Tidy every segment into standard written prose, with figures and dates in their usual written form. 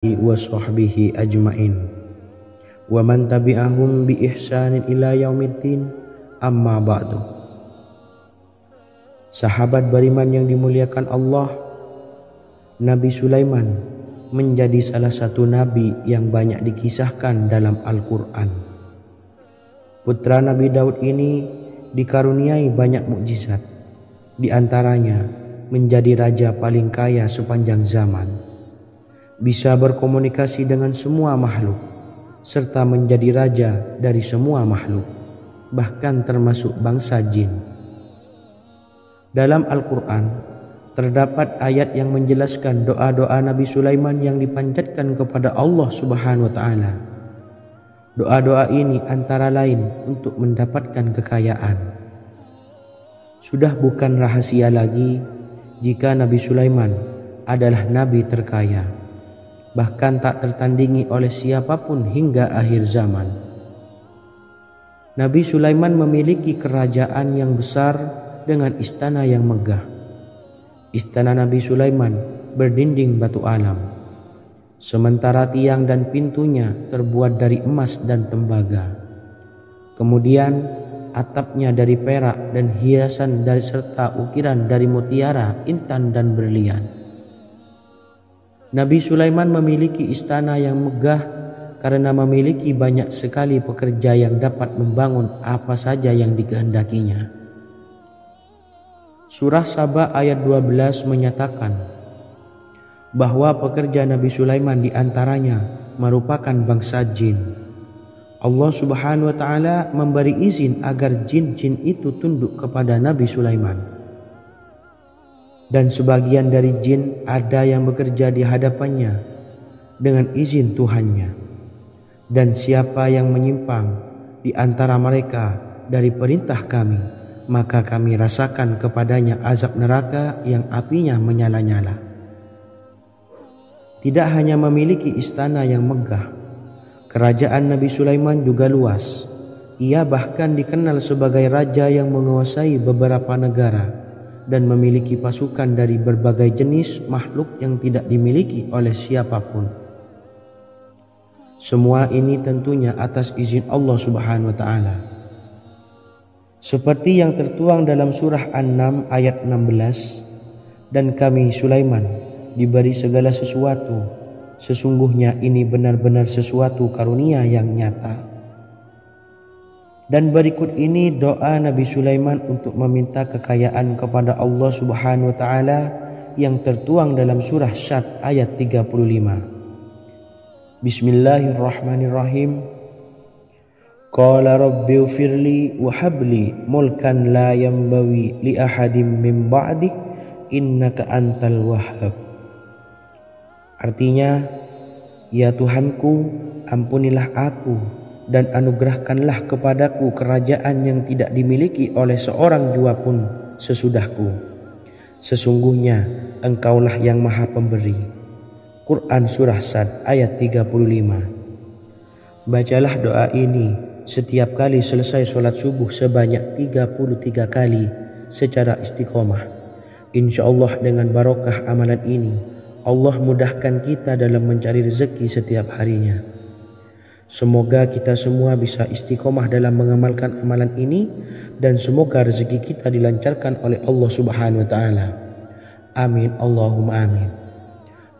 wa sahbihi ajmain wa man tabi'ahum bi ihsanin ila yaumiddin, amma ba'du. Sahabat beriman yang dimuliakan Allah, Nabi Sulaiman menjadi salah satu nabi yang banyak dikisahkan dalam Al-Quran. Putra Nabi Daud ini dikaruniai banyak mukjizat, di antaranya menjadi raja paling kaya sepanjang zaman, bisa berkomunikasi dengan semua makhluk, serta menjadi raja dari semua makhluk, bahkan termasuk bangsa jin. Dalam Al-Quran terdapat ayat yang menjelaskan doa-doa Nabi Sulaiman yang dipanjatkan kepada Allah Subhanahu wa Ta'ala. Doa-doa ini antara lain untuk mendapatkan kekayaan. Sudah bukan rahasia lagi jika Nabi Sulaiman adalah nabi terkaya, bahkan tak tertandingi oleh siapapun hingga akhir zaman. Nabi Sulaiman memiliki kerajaan yang besar dengan istana yang megah. Istana Nabi Sulaiman berdinding batu alam, sementara tiang dan pintunya terbuat dari emas dan tembaga. Kemudian atapnya dari perak dan hiasan dari serta ukiran dari mutiara, intan dan berlian. Nabi Sulaiman memiliki istana yang megah karena memiliki banyak sekali pekerja yang dapat membangun apa saja yang dikehendakinya. Surah Saba ayat 12 menyatakan bahwa pekerja Nabi Sulaiman diantaranya merupakan bangsa jin. Allah Subhanahu wa Ta'ala memberi izin agar jin-jin itu tunduk kepada Nabi Sulaiman. Dan sebagian dari jin ada yang bekerja di hadapannya dengan izin Tuhannya. Dan siapa yang menyimpang di antara mereka dari perintah kami, maka kami rasakan kepadanya azab neraka yang apinya menyala-nyala. Tidak hanya memiliki istana yang megah, kerajaan Nabi Sulaiman juga luas. Ia bahkan dikenal sebagai raja yang menguasai beberapa negara dan memiliki pasukan dari berbagai jenis makhluk yang tidak dimiliki oleh siapapun. Semua ini tentunya atas izin Allah Subhanahu wa Ta'ala. Seperti yang tertuang dalam surah An-Naml ayat 16, dan kami Sulaiman diberi segala sesuatu, sesungguhnya ini benar-benar sesuatu karunia yang nyata. Dan berikut ini doa Nabi Sulaiman untuk meminta kekayaan kepada Allah Subhanahu wa Ta'ala yang tertuang dalam surah Syad ayat 35. Bismillahirrahmanirrahim. Qala rabbi ufirli wa habli mulkan la yanbawi li ahadim min ba'di innaka antal wahhab. Artinya, ya Tuhanku, ampunilah aku dan anugerahkanlah kepadaku kerajaan yang tidak dimiliki oleh seorang jua pun sesudahku. Sesungguhnya Engkaulah yang Maha Pemberi. Quran Surah Sad ayat 35. Bacalah doa ini setiap kali selesai sholat subuh sebanyak 33 kali secara istiqomah. Insya Allah dengan barokah amalan ini, Allah mudahkan kita dalam mencari rezeki setiap harinya. Semoga kita semua bisa istiqomah dalam mengamalkan amalan ini, dan semoga rezeki kita dilancarkan oleh Allah Subhanahu wa Ta'ala. Amin Allahumma amin.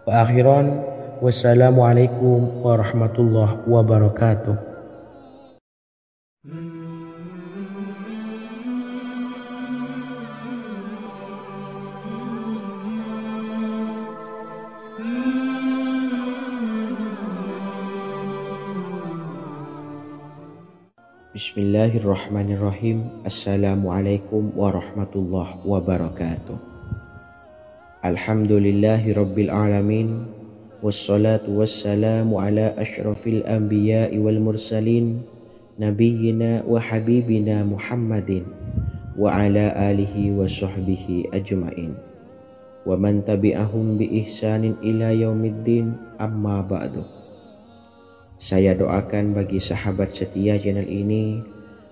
Wa akhiran, wassalamualaikum warahmatullahi wabarakatuh. Bismillahirrahmanirrahim. Assalamualaikum warahmatullahi wabarakatuh. Alhamdulillahi rabbil alamin, wassalatu wassalamu ala ashrafil anbiya'i wal mursalin, nabiyyina wa habibina Muhammadin wa ala alihi wa sahbihi ajmain wa man tabi'ahum bi ihsanin ila yaumiddin, amma ba'du. Saya doakan bagi sahabat setia channel ini,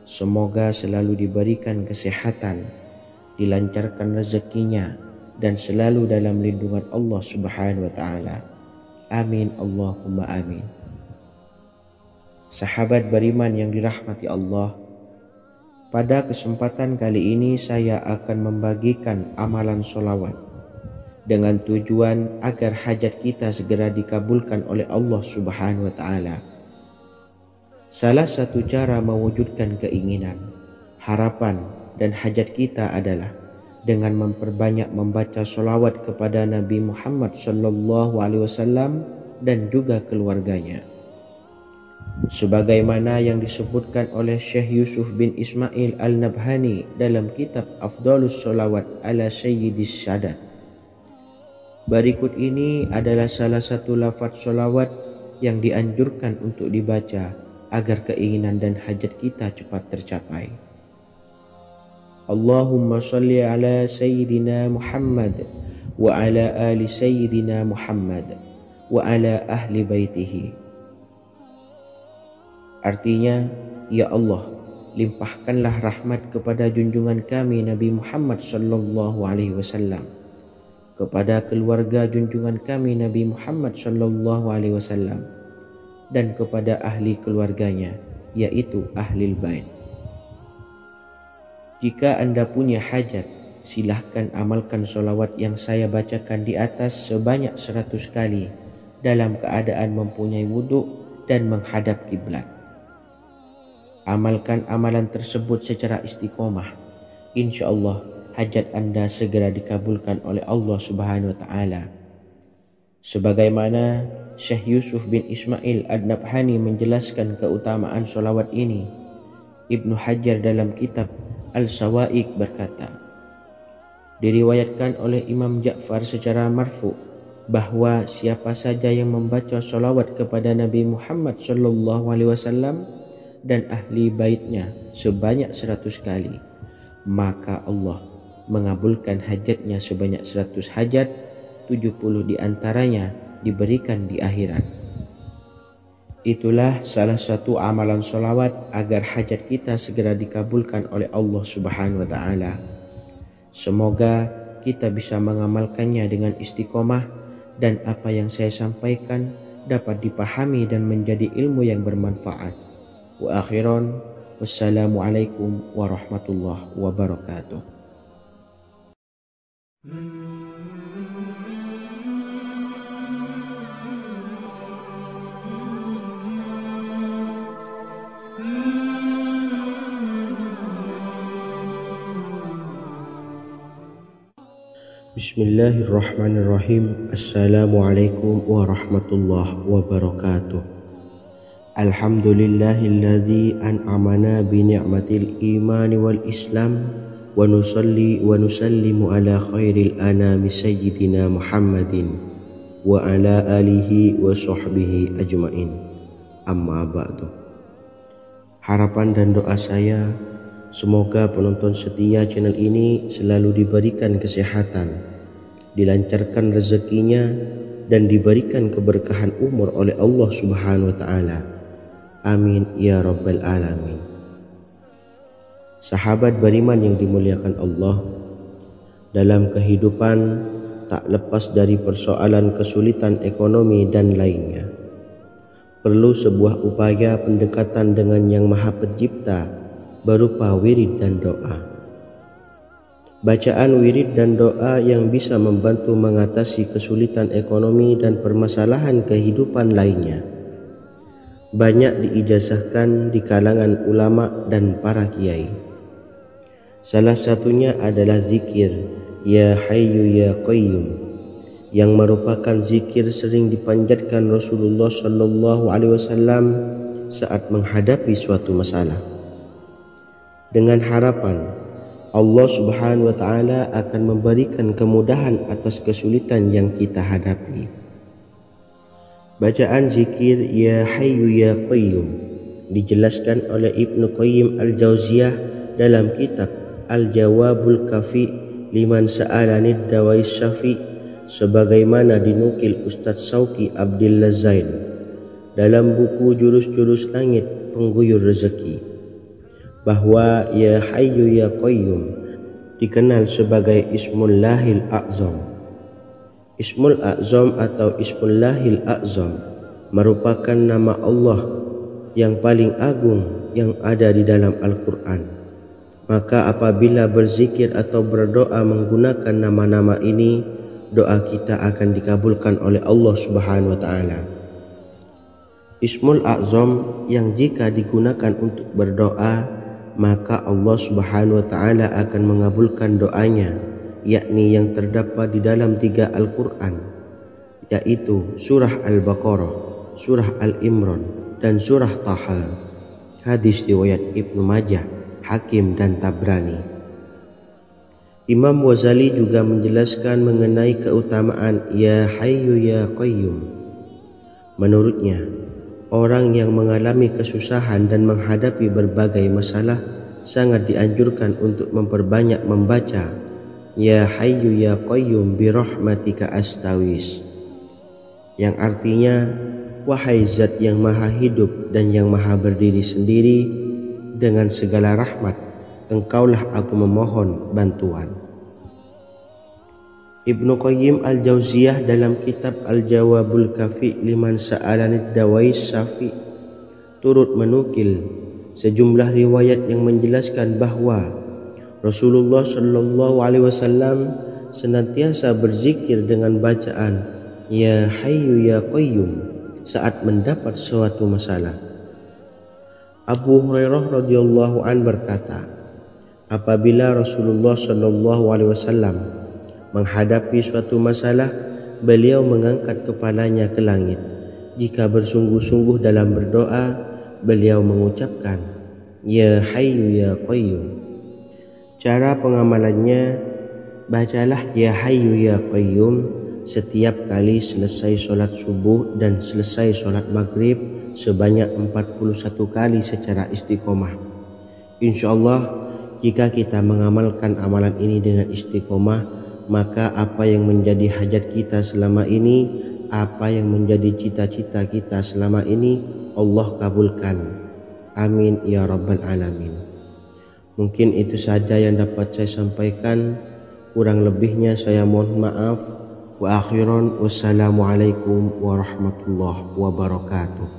semoga selalu diberikan kesehatan, dilancarkan rezekinya, dan selalu dalam lindungan Allah Subhanahu wa Ta'ala. Amin Allahumma amin. Sahabat beriman yang dirahmati Allah, pada kesempatan kali ini saya akan membagikan amalan sholawat dengan tujuan agar hajat kita segera dikabulkan oleh Allah Subhanahu wa Ta'ala. Salah satu cara mewujudkan keinginan, harapan, dan hajat kita adalah dengan memperbanyak membaca sholawat kepada Nabi Muhammad SAW dan juga keluarganya. Sebagaimana yang disebutkan oleh Syekh Yusuf bin Ismail Al-Nabhani dalam kitab Afdalus Sholawat ala Sayyidis Sadat. Berikut ini adalah salah satu lafaz sholawat yang dianjurkan untuk dibaca agar keinginan dan hajat kita cepat tercapai. Allahumma salli ala Sayyidina Muhammad wa ala ali Sayyidina Muhammad wa ala ahli baitihi. Artinya, ya Allah, limpahkanlah rahmat kepada junjungan kami Nabi Muhammad sallallahu alaihi wasallam, kepada keluarga junjungan kami Nabi Muhammad sallallahu alaihi wasallam, dan kepada ahli keluarganya, yaitu ahlil bait. Jika Anda punya hajat, silahkan amalkan sholawat yang saya bacakan di atas sebanyak 100 kali dalam keadaan mempunyai wudhu dan menghadap kiblat. Amalkan amalan tersebut secara istiqomah. Insya Allah hajat Anda segera dikabulkan oleh Allah Subhanahu wa Ta'ala. Sebagaimana Syekh Yusuf bin Ismail Ad-Nabhani menjelaskan keutamaan sholawat ini, Ibnu Hajar dalam kitab Al-Sawa'iq berkata, diriwayatkan oleh Imam Ja'far secara marfu bahwa siapa saja yang membaca sholawat kepada Nabi Muhammad SAW dan ahli baitnya sebanyak 100 kali, maka Allah mengabulkan hajatnya sebanyak 100 hajat, 70 diantaranya diberikan di akhirat. Itulah salah satu amalan sholawat agar hajat kita segera dikabulkan oleh Allah Subhanahu wa Ta'ala. Semoga kita bisa mengamalkannya dengan istiqomah dan apa yang saya sampaikan dapat dipahami dan menjadi ilmu yang bermanfaat. Wa akhiran, wassalamualaikum warahmatullahi wabarakatuh. Bismillahirrahmanirrahim. Assalamualaikum warahmatullahi wabarakatuh. Alhamdulillahilladzi an'amana bi ni'matil imani wal islam wa nusalli wa nusallimu ala khairil anami sayyidina Muhammadin wa ala alihi wa sahbihi ajmain. Amma ba'du. Harapan dan doa saya, semoga penonton setia channel ini selalu diberikan kesehatan, dilancarkan rezekinya, dan diberikan keberkahan umur oleh Allah Subhanahu wa Ta'ala. Amin ya rabbal alamin. Sahabat beriman yang dimuliakan Allah, dalam kehidupan tak lepas dari persoalan kesulitan ekonomi dan lainnya. Perlu sebuah upaya pendekatan dengan Yang Maha Pencipta berupa wirid dan doa. Bacaan wirid dan doa yang bisa membantu mengatasi kesulitan ekonomi dan permasalahan kehidupan lainnya banyak diijazahkan di kalangan ulama dan para kiai. Salah satunya adalah zikir Ya Hayyu Ya Qayyum, yang merupakan zikir sering dipanjatkan Rasulullah SAW saat menghadapi suatu masalah, dengan harapan Allah Subhanahu wa Ta'ala akan memberikan kemudahan atas kesulitan yang kita hadapi. Bacaan zikir Ya Hayyu Ya Qayyum dijelaskan oleh Ibnu Qayyim Al-Jauziyah dalam kitab Al-Jawabul Kafi liman sa'alanid dawai syafi, sebagaimana dinukil Ustadz Sauki Abdillah Zain dalam buku Jurus-Jurus Langit Pengguyur Rezeki, bahwa Ya Hayyu Ya Qayyum dikenal sebagai Ismullahil A'zam. Ismul A'zam atau Ismullahil A'zam merupakan nama Allah yang paling agung yang ada di dalam Al-Quran. Maka apabila berzikir atau berdoa menggunakan nama-nama ini, doa kita akan dikabulkan oleh Allah Subhanahu wa Ta'ala. Ismul A'zam yang jika digunakan untuk berdoa, maka Allah Subhanahu wa Ta'ala akan mengabulkan doanya, yakni yang terdapat di dalam 3 Al-Quran, yaitu surah Al-Baqarah, surah Al-Imran, dan surah Taha. Hadis riwayat Ibnu Majah, Hakim, dan Tabrani. Imam Ghazali juga menjelaskan mengenai keutamaan Ya Hayyu Ya Qayyum. Menurutnya, orang yang mengalami kesusahan dan menghadapi berbagai masalah sangat dianjurkan untuk memperbanyak membaca Ya Hayyu Ya Qayyum bi rahmatika astaghis, yang artinya, wahai zat yang maha hidup dan yang maha berdiri sendiri, dengan segala rahmat engkaulah aku memohon bantuan. Ibnu Qayyim Al-Jauziyah dalam kitab Al-Jawabul Kafi liman sa'alanid dawais syafi turut menukil sejumlah riwayat yang menjelaskan bahwa Rasulullah Shallallahu Alaihi Wasallam senantiasa berzikir dengan bacaan Ya Hayyu Ya Qayyum saat mendapat suatu masalah. Abu Hurairah radhiyallahu an berkata, apabila Rasulullah Shallallahu Alaihi Wasallam menghadapi suatu masalah, beliau mengangkat kepalanya ke langit. Jika bersungguh-sungguh dalam berdoa, beliau mengucapkan Ya Hayyu Ya Qayyum. Cara pengamalannya, bacalah Ya Hayyu Ya Qayyum setiap kali selesai sholat subuh dan selesai sholat maghrib sebanyak 41 kali secara istiqomah. Insyaallah, jika kita mengamalkan amalan ini dengan istiqomah, maka apa yang menjadi hajat kita selama ini, apa yang menjadi cita-cita kita selama ini, Allah kabulkan. Amin ya rabbal alamin. Mungkin itu saja yang dapat saya sampaikan. Kurang lebihnya saya mohon maaf. Wa akhiran, wassalamualaikum warahmatullahi wabarakatuh.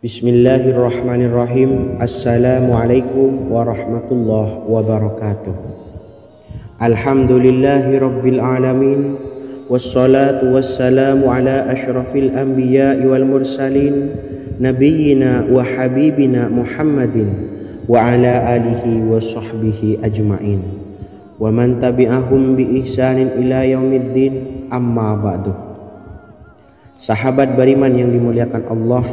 Bismillahirrahmanirrahim. Assalamualaikum warahmatullahi wabarakatuh. Alhamdulillahi rabbil alamin, wassalatu wassalamu ala ashrafil anbiya'i wal mursalin, nabiyyina wa habibina Muhammadin wa ala alihi wa sahbihi ajma'in, wa man tabi'ahum bi ihsanin ila yaumiddin, amma ba'du. Sahabat beriman yang dimuliakan Allah,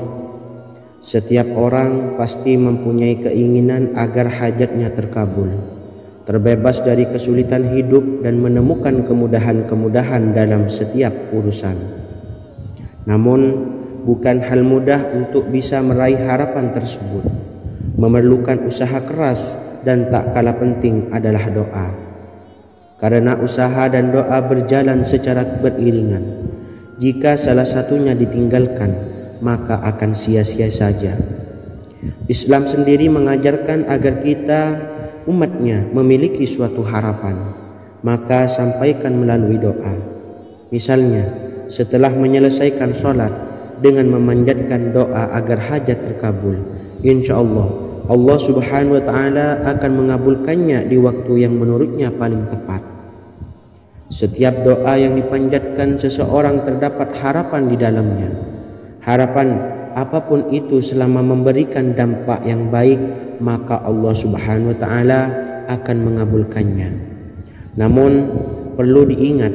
setiap orang pasti mempunyai keinginan agar hajatnya terkabul, terbebas dari kesulitan hidup dan menemukan kemudahan-kemudahan dalam setiap urusan. Namun, bukan hal mudah untuk bisa meraih harapan tersebut. Memerlukan usaha keras dan tak kalah penting adalah doa. Karena usaha dan doa berjalan secara beriringan. Jika salah satunya ditinggalkan, maka akan sia-sia saja. Islam sendiri mengajarkan agar kita umatnya memiliki suatu harapan, maka sampaikan melalui doa. Misalnya, setelah menyelesaikan sholat dengan memanjatkan doa agar hajat terkabul, insya Allah Allah Subhanahu wa Ta'ala akan mengabulkannya di waktu yang menurutnya paling tepat. Setiap doa yang dipanjatkan seseorang terdapat harapan di dalamnya. Harapan apapun itu selama memberikan dampak yang baik, maka Allah Subhanahu wa Ta'ala akan mengabulkannya. Namun perlu diingat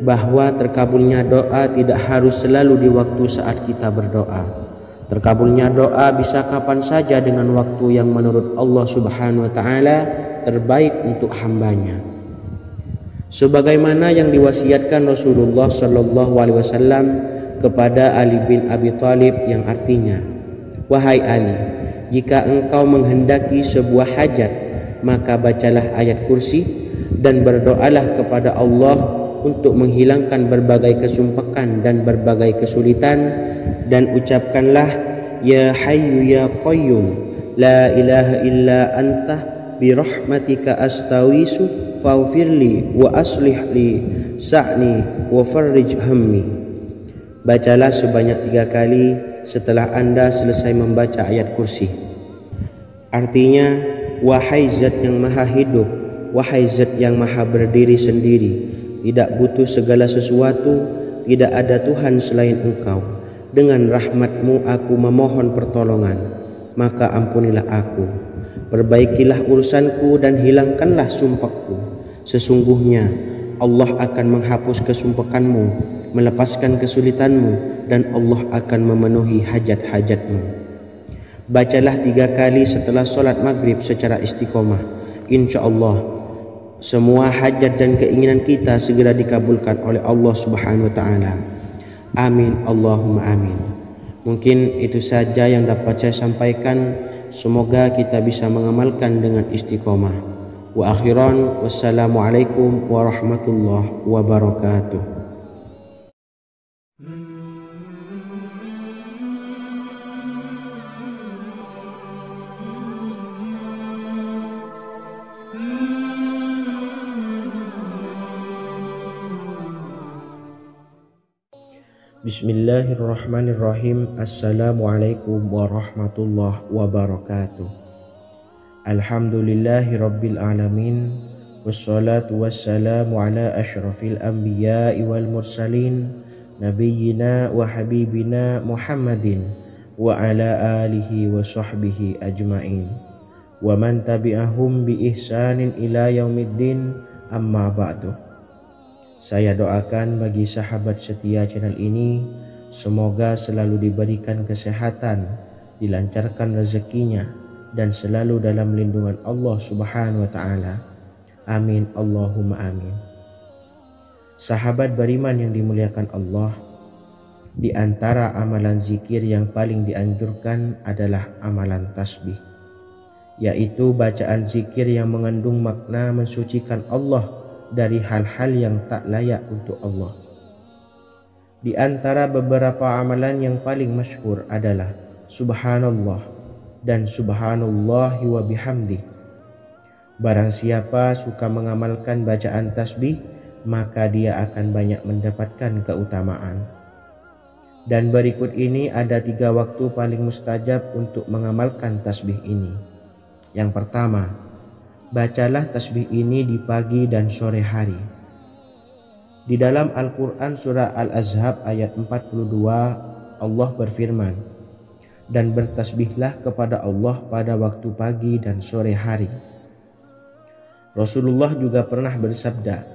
bahwa terkabulnya doa tidak harus selalu di waktu saat kita berdoa. Terkabulnya doa bisa kapan saja dengan waktu yang menurut Allah Subhanahu wa Ta'ala terbaik untuk hambanya. Sebagaimana yang diwasiatkan Rasulullah Shallallahu Alaihi Wasallam kepada Ali bin Abi Thalib, yang artinya, wahai Ali, jika engkau menghendaki sebuah hajat, maka bacalah ayat kursi dan berdoalah kepada Allah untuk menghilangkan berbagai kesumpakan dan berbagai kesulitan, dan ucapkanlah ya hayyu ya qayyum la ilaha illa anta birahmatika astawisu faghfirli wa aslih li sa'ni wa farrij hammi. Bacalah sebanyak 3 kali setelah Anda selesai membaca ayat kursi. Artinya, wahai zat yang maha hidup, wahai zat yang maha berdiri sendiri, tidak butuh segala sesuatu, tidak ada Tuhan selain Engkau. Dengan rahmat-Mu aku memohon pertolongan, maka ampunilah aku. Perbaikilah urusanku dan hilangkanlah sumpahku. Sesungguhnya Allah akan menghapus kesumpahanmu, melepaskan kesulitanmu, dan Allah akan memenuhi hajat-hajatmu. Bacalah 3 kali setelah solat maghrib secara istiqomah. Insya Allah semua hajat dan keinginan kita segera dikabulkan oleh Allah Subhanahu wa Ta'ala. Amin Allahumma amin. Mungkin itu saja yang dapat saya sampaikan. Semoga kita bisa mengamalkan dengan istiqomah. Wa akhiran, wassalamualaikum warahmatullahi wabarakatuh. Bismillahirrahmanirrahim. Assalamualaikum warahmatullahi wabarakatuh. Alhamdulillahi rabbil alamin. Wassalatu wassalamu ala ashrafil anbiya'i wal mursalin, nabiyyina wa habibina Muhammadin wa ala alihi wa sahbihi ajma'in, wa man tabi'ahum bi ihsanin ila yaumiddin, amma ba'du. Saya doakan bagi sahabat setia channel ini, semoga selalu diberikan kesehatan, dilancarkan rezekinya, dan selalu dalam lindungan Allah Subhanahu wa Ta'ala. Amin Allahumma amin. Sahabat beriman yang dimuliakan Allah, di antara amalan zikir yang paling dianjurkan adalah amalan tasbih, yaitu bacaan zikir yang mengandung makna mensucikan Allah dari hal-hal yang tak layak untuk Allah. Di antara beberapa amalan yang paling masyhur adalah Subhanallah dan Subhanallahi wa bihamdih. Barang siapa suka mengamalkan bacaan tasbih, maka dia akan banyak mendapatkan keutamaan. Dan berikut ini ada 3 waktu paling mustajab untuk mengamalkan tasbih ini. Yang pertama, bacalah tasbih ini di pagi dan sore hari. Di dalam Al-Quran surah Al-Ahzab ayat 42, Allah berfirman, dan bertasbihlah kepada Allah pada waktu pagi dan sore hari. Rasulullah juga pernah bersabda,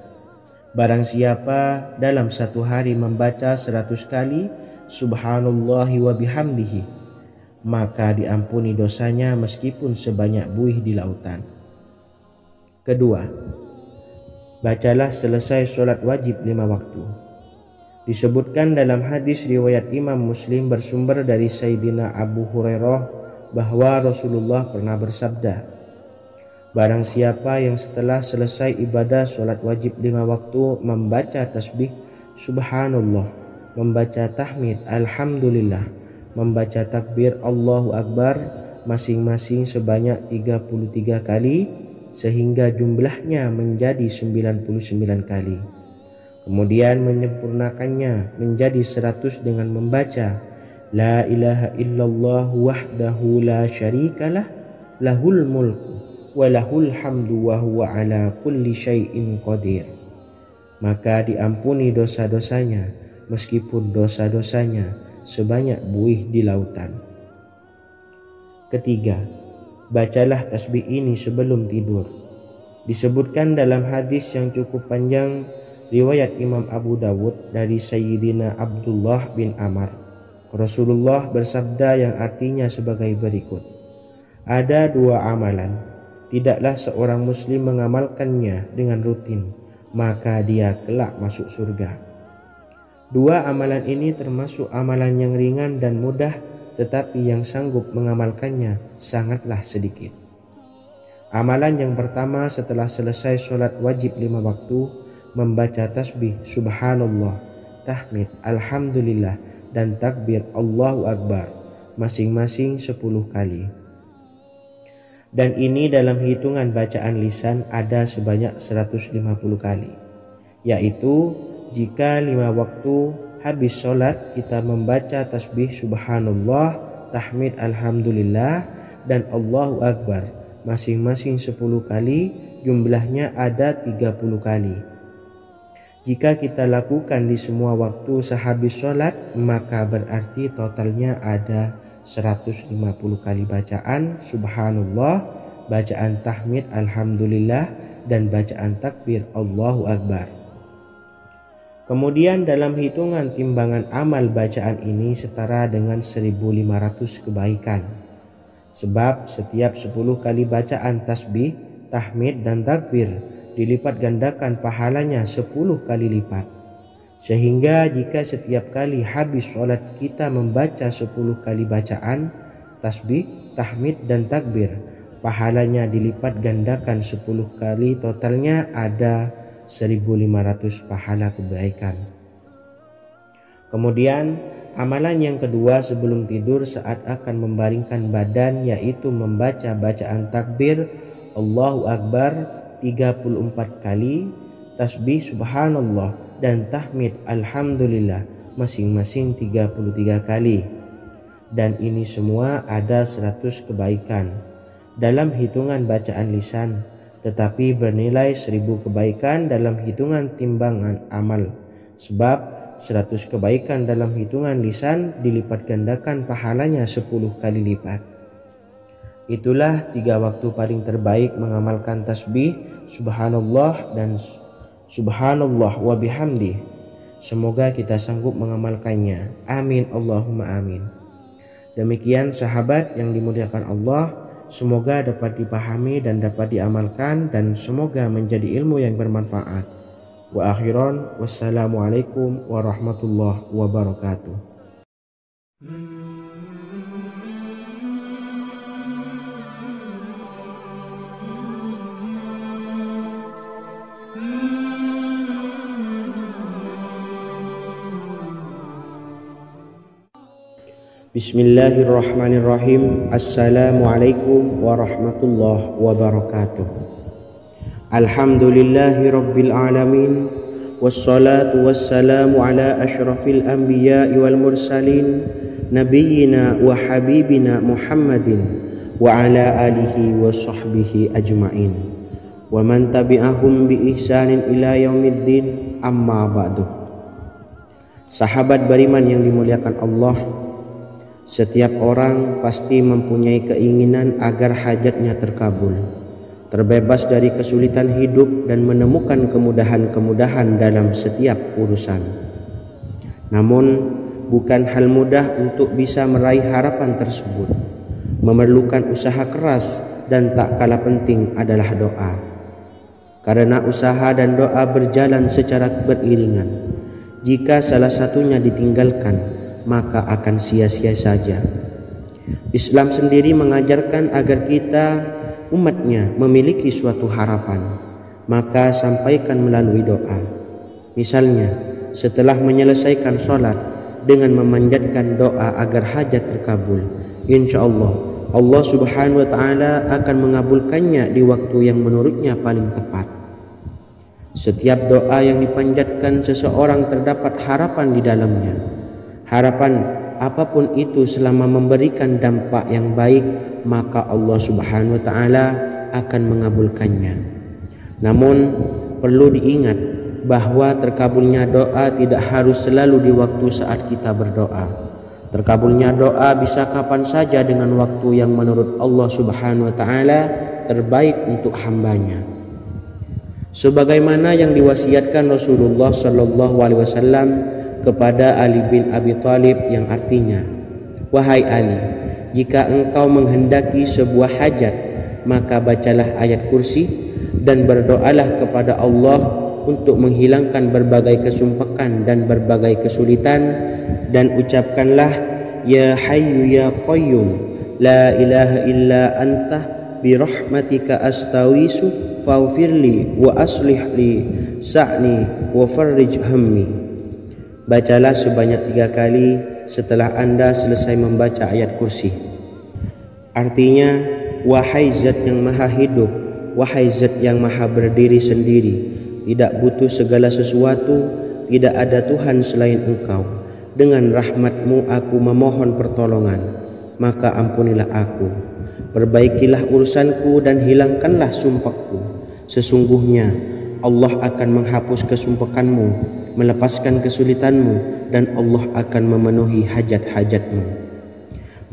barang siapa dalam satu hari membaca 100 kali Subhanallahi wa bihamdihi, maka diampuni dosanya meskipun sebanyak buih di lautan. Kedua, bacalah selesai sholat wajib 5 waktu. Disebutkan dalam hadis riwayat Imam Muslim bersumber dari Sayyidina Abu Hurairah bahwa Rasulullah pernah bersabda, barang siapa yang setelah selesai ibadah sholat wajib 5 waktu membaca tasbih Subhanallah, membaca tahmid Alhamdulillah, membaca takbir Allahu Akbar masing-masing sebanyak 33 kali, sehingga jumlahnya menjadi 99 kali. Kemudian menyempurnakannya menjadi 100 dengan membaca La ilaha illallah wahdahu la syarikalah lahul mulku wa lahul hamdu wa huwa ala kulli syai'in qadir. Maka diampuni dosa-dosanya meskipun dosa-dosanya sebanyak buih di lautan. Ketiga, bacalah tasbih ini sebelum tidur. Disebutkan dalam hadis yang cukup panjang riwayat Imam Abu Dawud dari Sayyidina Abdullah bin Amr, Rasulullah bersabda yang artinya sebagai berikut, ada 2 amalan, tidaklah seorang muslim mengamalkannya dengan rutin, maka dia kelak masuk surga. 2 amalan ini termasuk amalan yang ringan dan mudah, tetapi yang sanggup mengamalkannya sangatlah sedikit. Amalan yang pertama, setelah selesai sholat wajib 5 waktu, membaca tasbih subhanallah, tahmid, alhamdulillah, dan takbir Allahu Akbar masing-masing 10 kali. Dan ini dalam hitungan bacaan lisan ada sebanyak 150 kali, yaitu jika 5 waktu habis sholat kita membaca tasbih subhanallah, tahmid, alhamdulillah, dan Allahu Akbar masing-masing 10 kali, jumlahnya ada 30 kali. Jika kita lakukan di semua waktu sehabis sholat, maka berarti totalnya ada 150 kali bacaan subhanallah, bacaan tahmid alhamdulillah, dan bacaan takbir Allahu Akbar. Kemudian dalam hitungan timbangan amal bacaan ini setara dengan 1500 kebaikan. Sebab setiap 10 kali bacaan tasbih, tahmid, dan takbir dilipat gandakan pahalanya 10 kali lipat. Sehingga jika setiap kali habis sholat kita membaca 10 kali bacaan tasbih, tahmid, dan takbir, pahalanya dilipat gandakan 10 kali, totalnya ada 1500 pahala kebaikan. Kemudian amalan yang kedua sebelum tidur saat akan membaringkan badan, yaitu membaca bacaan takbir Allahu Akbar 34 kali, tasbih subhanallah, dan tahmid alhamdulillah masing-masing 33 kali. Dan ini semua ada 100 kebaikan dalam hitungan bacaan lisan, tetapi bernilai 1000 kebaikan dalam hitungan timbangan amal. Sebab 100 kebaikan dalam hitungan lisan dilipat gandakan pahalanya 10 kali lipat. Itulah 3 waktu paling terbaik mengamalkan tasbih subhanallah dan subhanallah wa bihamdi. Semoga kita sanggup mengamalkannya. Amin Allahumma amin. Demikian sahabat yang dimuliakan Allah, semoga dapat dipahami dan dapat diamalkan, dan semoga menjadi ilmu yang bermanfaat. Wa akhiran, wassalamualaikum warahmatullahi wabarakatuh. Bismillahirrahmanirrahim. Assalamualaikum warahmatullahi wabarakatuh. Alhamdulillahi rabbil alamin, wassalatu wassalamu ala ashrafil anbiya'i wal mursalin, nabiyyina wa habibina Muhammadin wa ala alihi wa sahbihi ajma'in, wa man tabi'ahum bi ihsanin ila yaumiddin, amma ba'du. Sahabat beriman yang dimuliakan Allah, setiap orang pasti mempunyai keinginan agar hajatnya terkabul, terbebas dari kesulitan hidup, dan menemukan kemudahan-kemudahan dalam setiap urusan. Namun, bukan hal mudah untuk bisa meraih harapan tersebut. Memerlukan usaha keras, dan tak kalah penting adalah doa. Karena usaha dan doa berjalan secara beriringan. Jika salah satunya ditinggalkan, maka akan sia-sia saja. Islam sendiri mengajarkan agar kita umatnya memiliki suatu harapan, maka sampaikan melalui doa. Misalnya, setelah menyelesaikan sholat dengan memanjatkan doa agar hajat terkabul, insya Allah Allah subhanahu wa ta'ala akan mengabulkannya di waktu yang menurutnya paling tepat. Setiap doa yang dipanjatkan seseorang terdapat harapan di dalamnya. Harapan apapun itu selama memberikan dampak yang baik, maka Allah subhanahu wa ta'ala akan mengabulkannya. Namun perlu diingat bahwa terkabulnya doa tidak harus selalu di waktu saat kita berdoa. Terkabulnya doa bisa kapan saja dengan waktu yang menurut Allah subhanahu wa ta'ala terbaik untuk hambanya. Sebagaimana yang diwasiatkan Rasulullah sallallahu alaihi wasallam kepada Ali bin Abi Thalib, yang artinya, wahai Ali, jika engkau menghendaki sebuah hajat, maka bacalah ayat kursi dan berdoalah kepada Allah untuk menghilangkan berbagai kesumpakan dan berbagai kesulitan, dan ucapkanlah, ya hayyu ya qayyum la ilaha illa anta birahmatika astawisu faghfirli wa aslih li sa'ni wa farrij hammi. Bacalah sebanyak 3 kali setelah Anda selesai membaca ayat kursi. Artinya, wahai zat yang maha hidup, wahai zat yang maha berdiri sendiri, tidak butuh segala sesuatu, tidak ada Tuhan selain Engkau. Dengan rahmat-Mu aku memohon pertolongan, maka ampunilah aku. Perbaikilah urusanku dan hilangkanlah sumpahku. Sesungguhnya Allah akan menghapus kesumpahanmu, melepaskan kesulitanmu, dan Allah akan memenuhi hajat-hajatmu.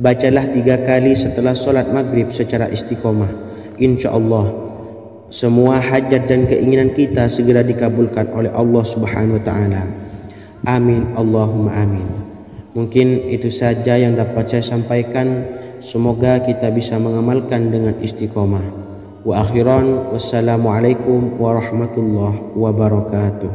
Bacalah 3 kali setelah solat maghrib secara istiqomah. Insya Allah semua hajat dan keinginan kita segera dikabulkan oleh Allah Subhanahu wa Ta'ala. Amin Allahumma amin. Mungkin itu saja yang dapat saya sampaikan. Semoga kita bisa mengamalkan dengan istiqomah. Wa akhiran, wassalamualaikum warahmatullahi wabarakatuh.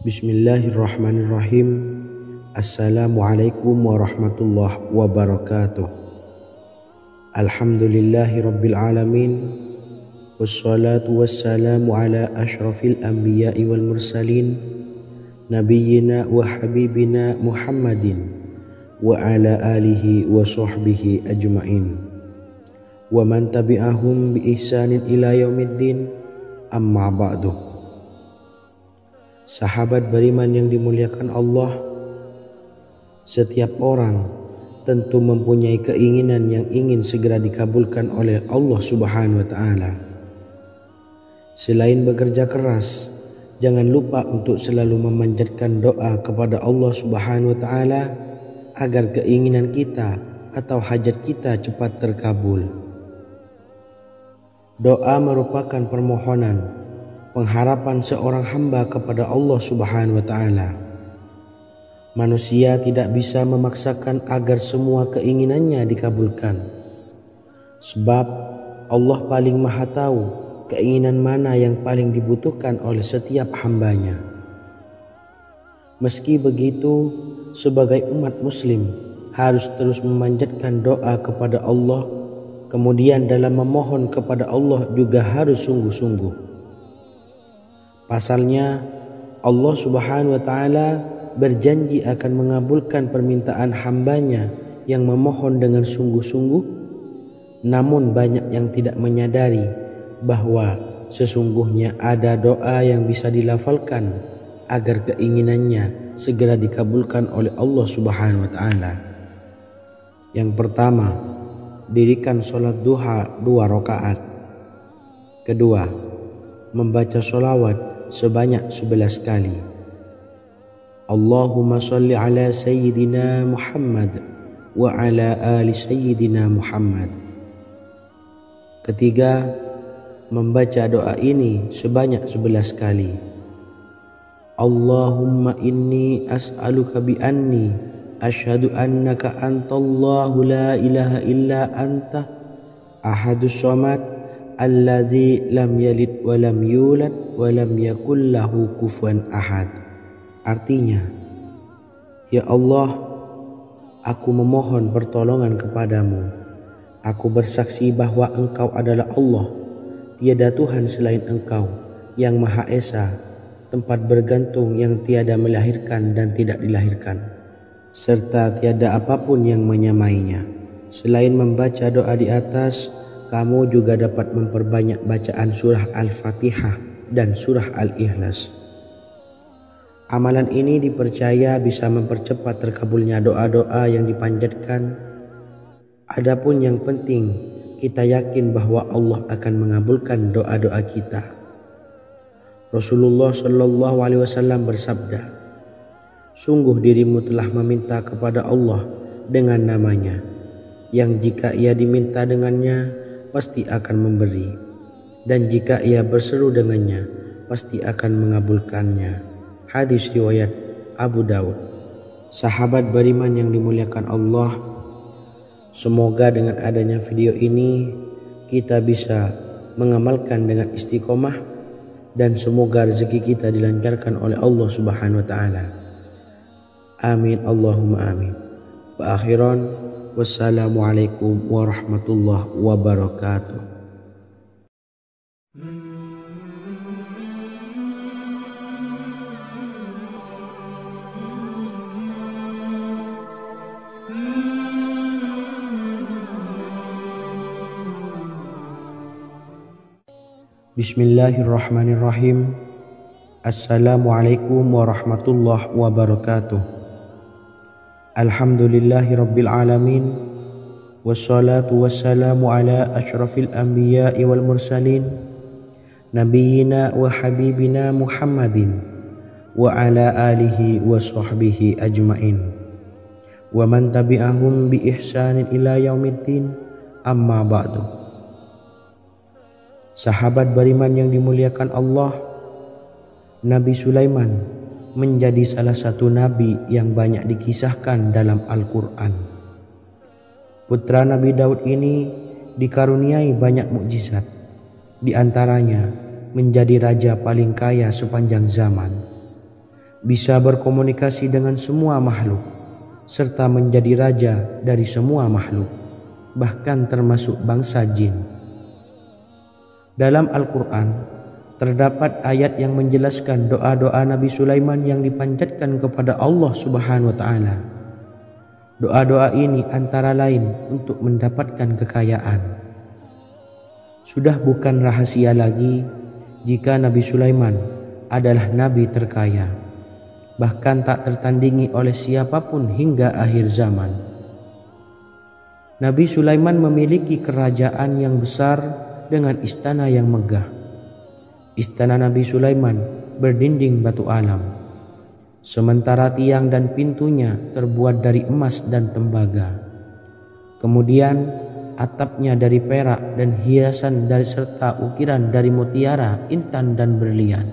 Bismillahirrahmanirrahim. Assalamualaikum warahmatullahi wabarakatuh. Alhamdulillahi rabbil alamin. Wassalatu wassalamu ala ashrafil anbiya'i wal mursalin, nabiyyina wa habibina Muhammadin wa ala alihi wa sahbihi ajma'in wa man tabi'ahum bi ihsanin ila yaumiddin, amma ba'du. Sahabat beriman yang dimuliakan Allah, setiap orang tentu mempunyai keinginan yang ingin segera dikabulkan oleh Allah Subhanahu wa Ta'ala. Selain bekerja keras, jangan lupa untuk selalu memanjatkan doa kepada Allah Subhanahu wa Ta'ala agar keinginan kita atau hajat kita cepat terkabul. Doa merupakan permohonan, pengharapan seorang hamba kepada Allah Subhanahu wa Ta'ala. Manusia tidak bisa memaksakan agar semua keinginannya dikabulkan, sebab Allah paling maha tahu keinginan mana yang paling dibutuhkan oleh setiap hambanya. Meski begitu, sebagai umat muslim harus terus memanjatkan doa kepada Allah, kemudian dalam memohon kepada Allah juga harus sungguh-sungguh. Pasalnya, Allah Subhanahu wa Ta'ala berjanji akan mengabulkan permintaan hambanya yang memohon dengan sungguh-sungguh. Namun banyak yang tidak menyadari bahwa sesungguhnya ada doa yang bisa dilafalkan agar keinginannya segera dikabulkan oleh Allah Subhanahu wa Ta'ala. Yang pertama, dirikan sholat duha 2 rakaat. Kedua, membaca sholawat sebanyak 11 kali. Allahumma salli ala Sayyidina Muhammad wa ala ali Sayyidina Muhammad. Ketiga, membaca doa ini sebanyak 11 kali. Allahumma inni as'aluka bi anni asyhadu annaka antallahu la ilaha illa anta ahadus samad allazi lam yalid wa lam yulad wa lam yakul lahu kufuwan ahad. Artinya, ya Allah, aku memohon pertolongan kepadamu. Aku bersaksi bahwa Engkau adalah Allah, tiada Tuhan selain Engkau, yang Maha Esa, tempat bergantung yang tiada melahirkan dan tidak dilahirkan, serta tiada apapun yang menyamainya. Selain membaca doa di atas, kamu juga dapat memperbanyak bacaan surah Al-Fatihah dan surah Al-Ikhlas. Amalan ini dipercaya bisa mempercepat terkabulnya doa-doa yang dipanjatkan. Adapun yang penting, kita yakin bahwa Allah akan mengabulkan doa-doa kita. Rasulullah Shallallahu Alaihi Wasallam bersabda, sungguh dirimu telah meminta kepada Allah dengan namanya, yang jika ia diminta dengannya, pasti akan memberi, dan jika ia berseru dengannya, pasti akan mengabulkannya. Hadis riwayat Abu Daud. Sahabat beriman yang dimuliakan Allah, semoga dengan adanya video ini kita bisa mengamalkan dengan istiqomah dan semoga rezeki kita dilancarkan oleh Allah Subhanahu wa taala. Amin Allahumma amin. Wa akhiran wassalamualaikum warahmatullahi wabarakatuh. Bismillahirrahmanirrahim. Assalamualaikum warahmatullahi wabarakatuh. Alhamdulillahi rabbil alamin. Wassalatu wassalamu ala asyrafil anbiya'i wal mursalin, nabiyyina wa habibina Muhammadin wa ala alihi wa sahbihi ajmain, wa man tabi'ahum bi ihsanin ila yaumiddin, amma ba'du. Sahabat beriman yang dimuliakan Allah, Nabi Sulaiman menjadi salah satu nabi yang banyak dikisahkan dalam Al-Quran. Putra Nabi Daud ini dikaruniai banyak mukjizat, di antaranya menjadi raja paling kaya sepanjang zaman, bisa berkomunikasi dengan semua makhluk, serta menjadi raja dari semua makhluk, bahkan termasuk bangsa jin. Dalam Al-Quran terdapat ayat yang menjelaskan doa-doa Nabi Sulaiman yang dipanjatkan kepada Allah Subhanahu wa taala. Doa-doa ini antara lain untuk mendapatkan kekayaan. Sudah bukan rahasia lagi jika Nabi Sulaiman adalah nabi terkaya, bahkan tak tertandingi oleh siapapun hingga akhir zaman. Nabi Sulaiman memiliki kerajaan yang besar dengan istana yang megah. Istana Nabi Sulaiman berdinding batu alam, sementara tiang dan pintunya terbuat dari emas dan tembaga. Kemudian atapnya dari perak dan hiasan dari serta ukiran dari mutiara, intan dan berlian.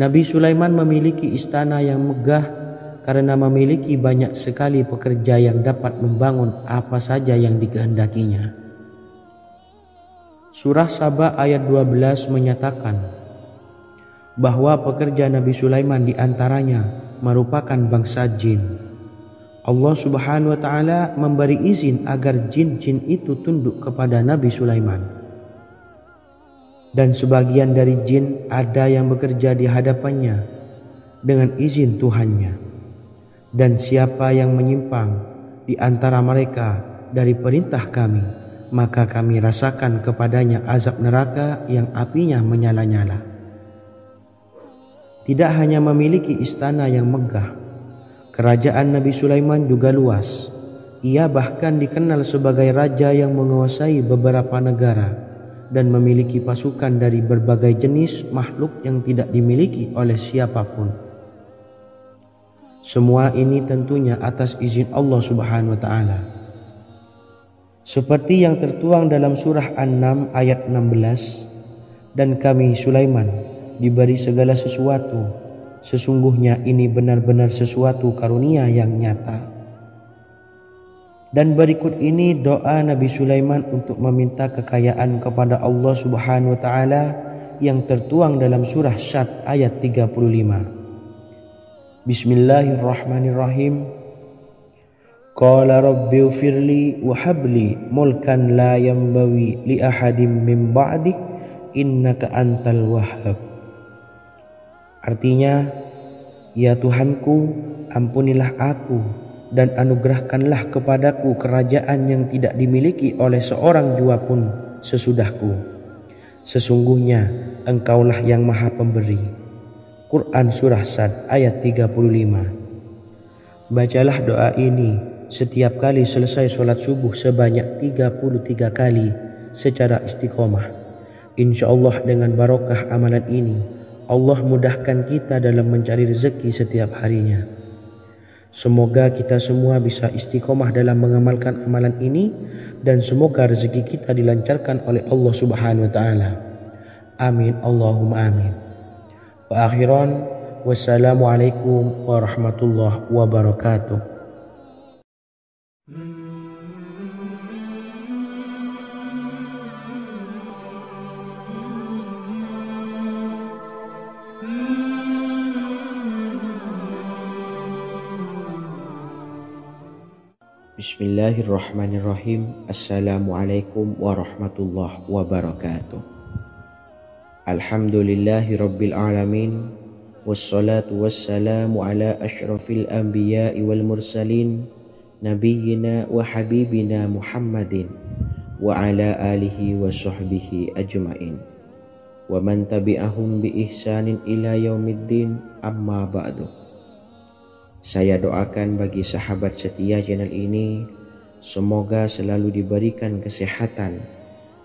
Nabi Sulaiman memiliki istana yang megah karena memiliki banyak sekali pekerja yang dapat membangun apa saja yang dikehendakinya. Surah Saba ayat 12 menyatakan bahwa pekerja Nabi Sulaiman diantaranya merupakan bangsa jin. Allah Subhanahu wa taala memberi izin agar jin-jin itu tunduk kepada Nabi Sulaiman. Dan sebagian dari jin ada yang bekerja di hadapannya dengan izin Tuhannya. Dan siapa yang menyimpang di antara mereka dari perintah kami, maka kami rasakan kepadanya azab neraka yang apinya menyala-nyala. Tidak hanya memiliki istana yang megah, kerajaan Nabi Sulaiman juga luas. Ia bahkan dikenal sebagai raja yang menguasai beberapa negara dan memiliki pasukan dari berbagai jenis makhluk yang tidak dimiliki oleh siapapun. Semua ini tentunya atas izin Allah Subhanahu wa taala. Seperti yang tertuang dalam surah An-Naml ayat 16, dan kami Sulaiman diberi segala sesuatu, sesungguhnya ini benar-benar sesuatu karunia yang nyata. Dan berikut ini doa Nabi Sulaiman untuk meminta kekayaan kepada Allah Subhanahu wa taala yang tertuang dalam surah Syad ayat 35. Bismillahirrahmanirrahim. Qala rabbi ufirli wa habli mulkan la yanbawi li ahadim min ba'di innaka antal wahhab. Artinya, ya Tuhanku, ampunilah aku dan anugerahkanlah kepadaku kerajaan yang tidak dimiliki oleh seorang jua pun sesudahku. Sesungguhnya Engkaulah yang Maha Pemberi. Quran Surah Sad ayat 35. Bacalah doa ini setiap kali selesai sholat subuh sebanyak 33 kali secara istiqomah. Insya Allah dengan barokah amalan ini, Allah mudahkan kita dalam mencari rezeki setiap harinya. Semoga kita semua bisa istiqomah dalam mengamalkan amalan ini, dan semoga rezeki kita dilancarkan oleh Allah Subhanahu wa taala. Amin Allahumma amin. Wa akhiran wassalamualaikum warahmatullahi wabarakatuh. Bismillahirrahmanirrahim. Assalamualaikum warahmatullahi wabarakatuh. Alhamdulillahi rabbil alamin. Wassalatu wassalamu ala ashrafil anbiya'i wal mursalin, nabiyyina wa habibina Muhammadin wa ala alihi wa sahbihi ajma'in wa man tabi'ahum bi ihsanin ila yaumiddin, amma ba'du. Saya doakan bagi sahabat setia channel ini, semoga selalu diberikan kesehatan,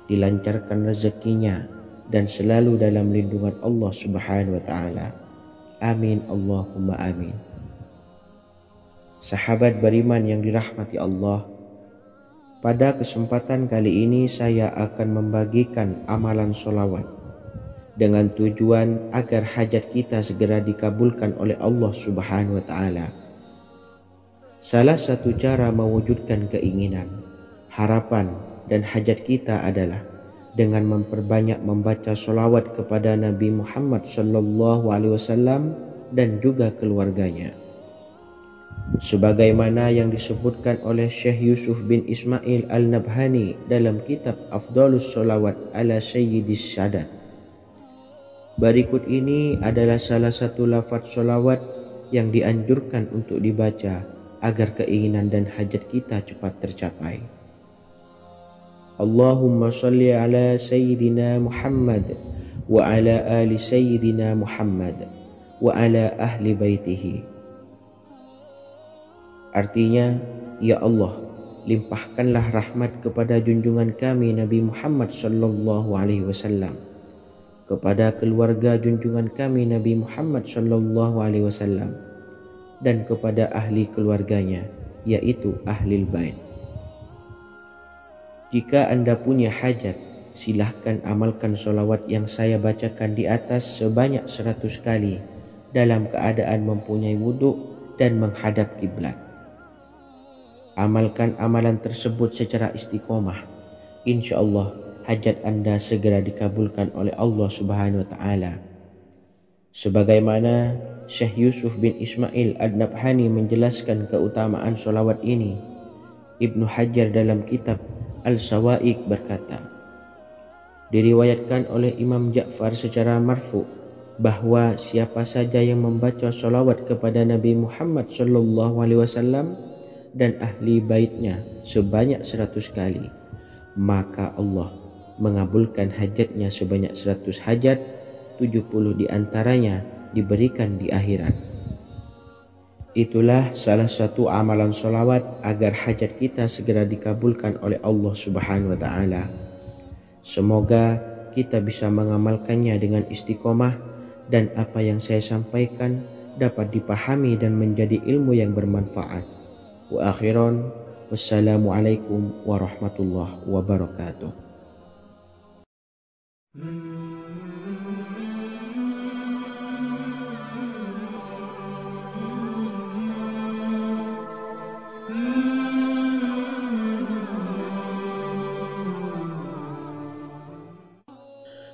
dilancarkan rezekinya, dan selalu dalam lindungan Allah Subhanahu wa ta'ala. Amin Allahumma amin. Sahabat beriman yang dirahmati Allah, pada kesempatan kali ini saya akan membagikan amalan sholawat dengan tujuan agar hajat kita segera dikabulkan oleh Allah Subhanahu wa ta'ala. Salah satu cara mewujudkan keinginan, harapan, dan hajat kita adalah dengan memperbanyak membaca sholawat kepada Nabi Muhammad SAW dan juga keluarganya. Sebagaimana yang disebutkan oleh Syekh Yusuf bin Ismail Al-Nabhani dalam kitab Afdhalus Sholawat ala Sayyidis Sadat. Berikut ini adalah salah satu lafaz sholawat yang dianjurkan untuk dibaca agar keinginan dan hajat kita cepat tercapai. Allahumma salli ala Sayyidina Muhammad wa ala ali Sayyidina Muhammad wa ala ahli baitihi. Artinya, ya Allah, limpahkanlah rahmat kepada junjungan kami Nabi Muhammad sallallahu alaihi wasallam, kepada keluarga junjungan kami Nabi Muhammad sallallahu alaihi wasallam, dan kepada ahli keluarganya, yaitu ahlil bait. Jika Anda punya hajat, silahkan amalkan sholawat yang saya bacakan di atas sebanyak 100 kali dalam keadaan mempunyai wudhu dan menghadap kiblat. Amalkan amalan tersebut secara istiqomah. Insya Allah hajat Anda segera dikabulkan oleh Allah Subhanahu wa ta'ala. Sebagaimana Syekh Yusuf bin Ismail Ad-Nabhani menjelaskan keutamaan sholawat ini, Ibnu Hajar dalam kitab Al-Sawa'iq berkata, diriwayatkan oleh Imam Ja'far secara marfu bahwa siapa saja yang membaca sholawat kepada Nabi Muhammad SAW dan ahli baitnya sebanyak 100 kali, maka Allah mengabulkan hajatnya sebanyak 100 hajat, 70 diantaranya diberikan di akhirat. Itulah salah satu amalan sholawat agar hajat kita segera dikabulkan oleh Allah Subhanahu wa ta'ala. Semoga kita bisa mengamalkannya dengan istiqomah dan apa yang saya sampaikan dapat dipahami dan menjadi ilmu yang bermanfaat. Wa akhiran, wassalamualaikum warahmatullahi wabarakatuh.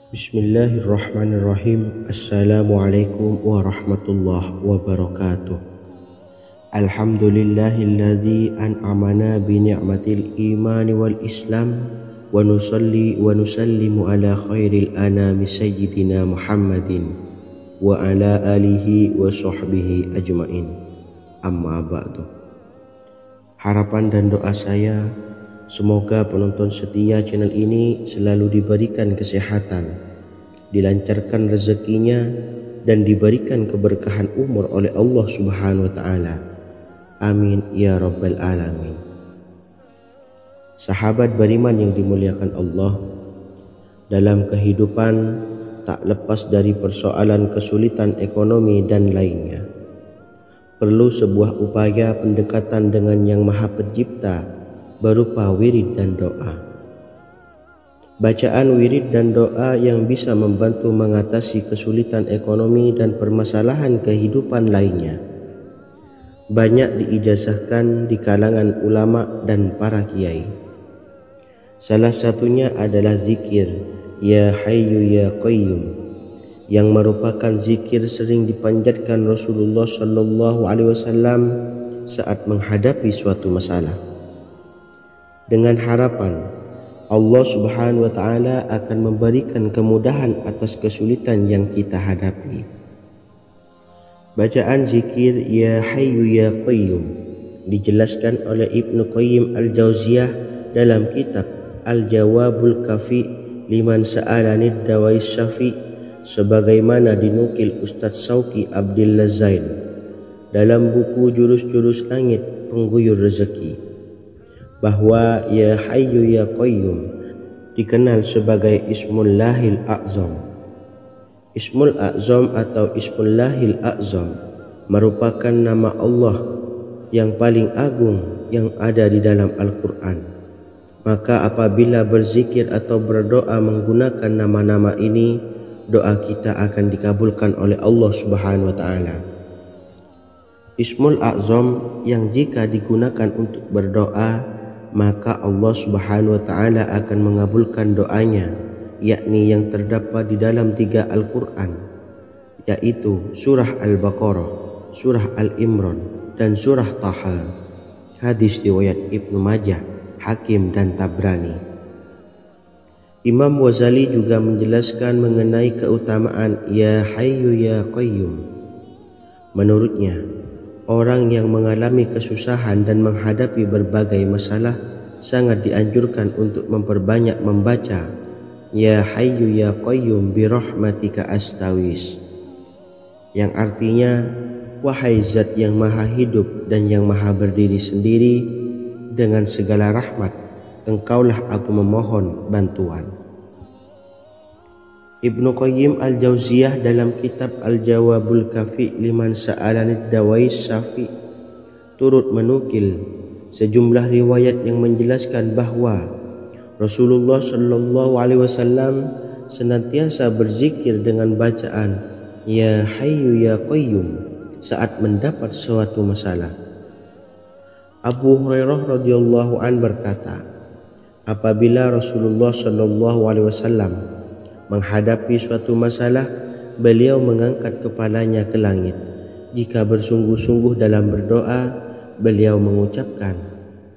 Bismillahirrahmanirrahim. Assalamualaikum warahmatullahi wabarakatuh. Alhamdulillahilladzi an'amana bi ni'matil imani wal islam wa nusalli wa nusallimu ala khairil anami sayyidina Muhammadin wa ala alihi wa sahbihi ajma'in, amma ba'du. Harapan dan doa saya, semoga penonton setia channel ini selalu diberikan kesehatan, dilancarkan rezekinya, dan diberikan keberkahan umur oleh Allah Subhanahu wa ta'ala. Amin ya rabbal alamin. Sahabat beriman yang dimuliakan Allah, dalam kehidupan tak lepas dari persoalan kesulitan ekonomi dan lainnya. Perlu sebuah upaya pendekatan dengan Yang Maha Pencipta berupa wirid dan doa. Bacaan wirid dan doa yang bisa membantu mengatasi kesulitan ekonomi dan permasalahan kehidupan lainnya banyak diijazahkan di kalangan ulama dan para kiai. Salah satunya adalah zikir Ya Hayyu Ya Qayyum, yang merupakan zikir sering dipanjatkan Rasulullah SAW saat menghadapi suatu masalah. dengan harapan Allah Subhanahu wa taala akan memberikan kemudahan atas kesulitan yang kita hadapi. Bacaan zikir Ya Hayyu Ya Qayyum dijelaskan oleh Ibnu Qayyim Al-Jauziyah dalam kitab Al-Jawabul Kafi liman sa'alanid dawais syafi, sebagaimana dinukil Ustadz Sauki Abdillah Zain dalam buku Jurus-Jurus Langit Pengguyur Rezeki, bahwa Ya Hayyu Ya Qayyum dikenal sebagai Ismullahil A'zam. Ismul A'zam atau Ismullahil A'zam merupakan nama Allah yang paling agung yang ada di dalam Al-Quran. Maka apabila berzikir atau berdoa menggunakan nama-nama ini, doa kita akan dikabulkan oleh Allah Subhanahu wa taala. Ismul A'zam yang jika digunakan untuk berdoa, maka Allah Subhanahu wa taala akan mengabulkan doanya, yakni yang terdapat di dalam 3 Al-Quran, yaitu surah Al-Baqarah, surah Al-Imran, dan surah Taha. Hadis riwayat Ibnu Majah, Hakim, dan Tabrani. Imam Ghazali juga menjelaskan mengenai keutamaan Ya Hayyu Ya Qayyum. Menurutnya, orang yang mengalami kesusahan dan menghadapi berbagai masalah sangat dianjurkan untuk memperbanyak membaca Ya Hayyu Ya Qayyum bi rahmatika astawis, yang artinya, wahai zat yang maha hidup dan yang maha berdiri sendiri, dengan segala rahmat engkaulah aku memohon bantuan. Ibnu Qayyim Al-Jauziyah dalam kitab Al-Jawabul Kafi liman sa'alanid dawais syafi turut menukil sejumlah riwayat yang menjelaskan bahwa Rasulullah Shallallahu Alaihi Wasallam senantiasa berzikir dengan bacaan Ya Hayyu Ya Qayyum saat mendapat suatu masalah. Abu Hurairah radhiyallahu an berkata, apabila Rasulullah Shallallahu Alaihi Wasallam menghadapi suatu masalah, beliau mengangkat kepalanya ke langit. Jika bersungguh-sungguh dalam berdoa, beliau mengucapkan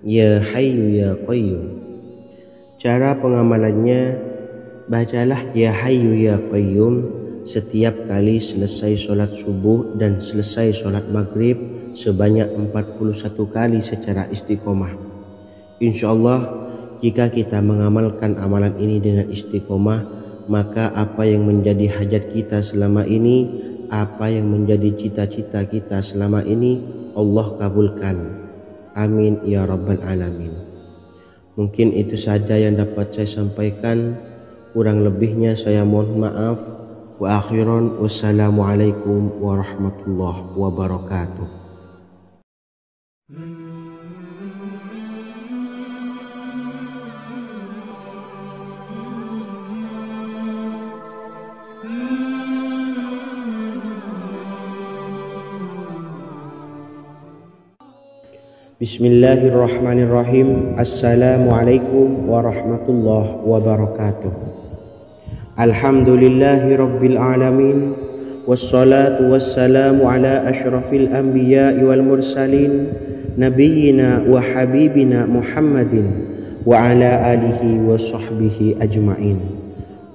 Ya Hayyu Ya Qayyum. Cara pengamalannya, bacalah Ya Hayyu Ya Qayyum setiap kali selesai sholat subuh dan selesai sholat maghrib sebanyak 41 kali secara istiqomah. Insyaallah, jika kita mengamalkan amalan ini dengan istiqomah, maka apa yang menjadi hajat kita selama ini, apa yang menjadi cita-cita kita selama ini, Allah kabulkan. Amin ya rabbal alamin. Mungkin itu saja yang dapat saya sampaikan. Kurang lebihnya saya mohon maaf. Wa akhiran, wassalamualaikum warahmatullahi wabarakatuh. Bismillahirrahmanirrahim. Assalamualaikum warahmatullahi wabarakatuh. Alhamdulillahi rabbil alamin, wassalatu wassalamu ala ashrafil anbiya'i wal mursalin, nabiyyina wa habibina Muhammadin wa ala alihi wa sahbihi ajma'in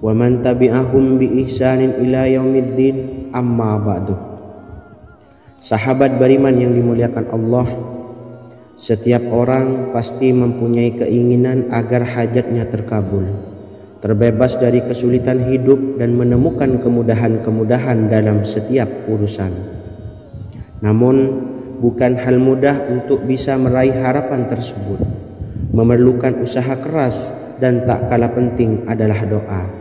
wa man tabi'ahum bi ihsanin ila yaumiddin, amma ba'du. Sahabat beriman yang dimuliakan Allah, setiap orang pasti mempunyai keinginan agar hajatnya terkabul, terbebas dari kesulitan hidup dan menemukan kemudahan-kemudahan dalam setiap urusan. Namun, bukan hal mudah untuk bisa meraih harapan tersebut. Memerlukan usaha keras dan tak kalah penting adalah doa.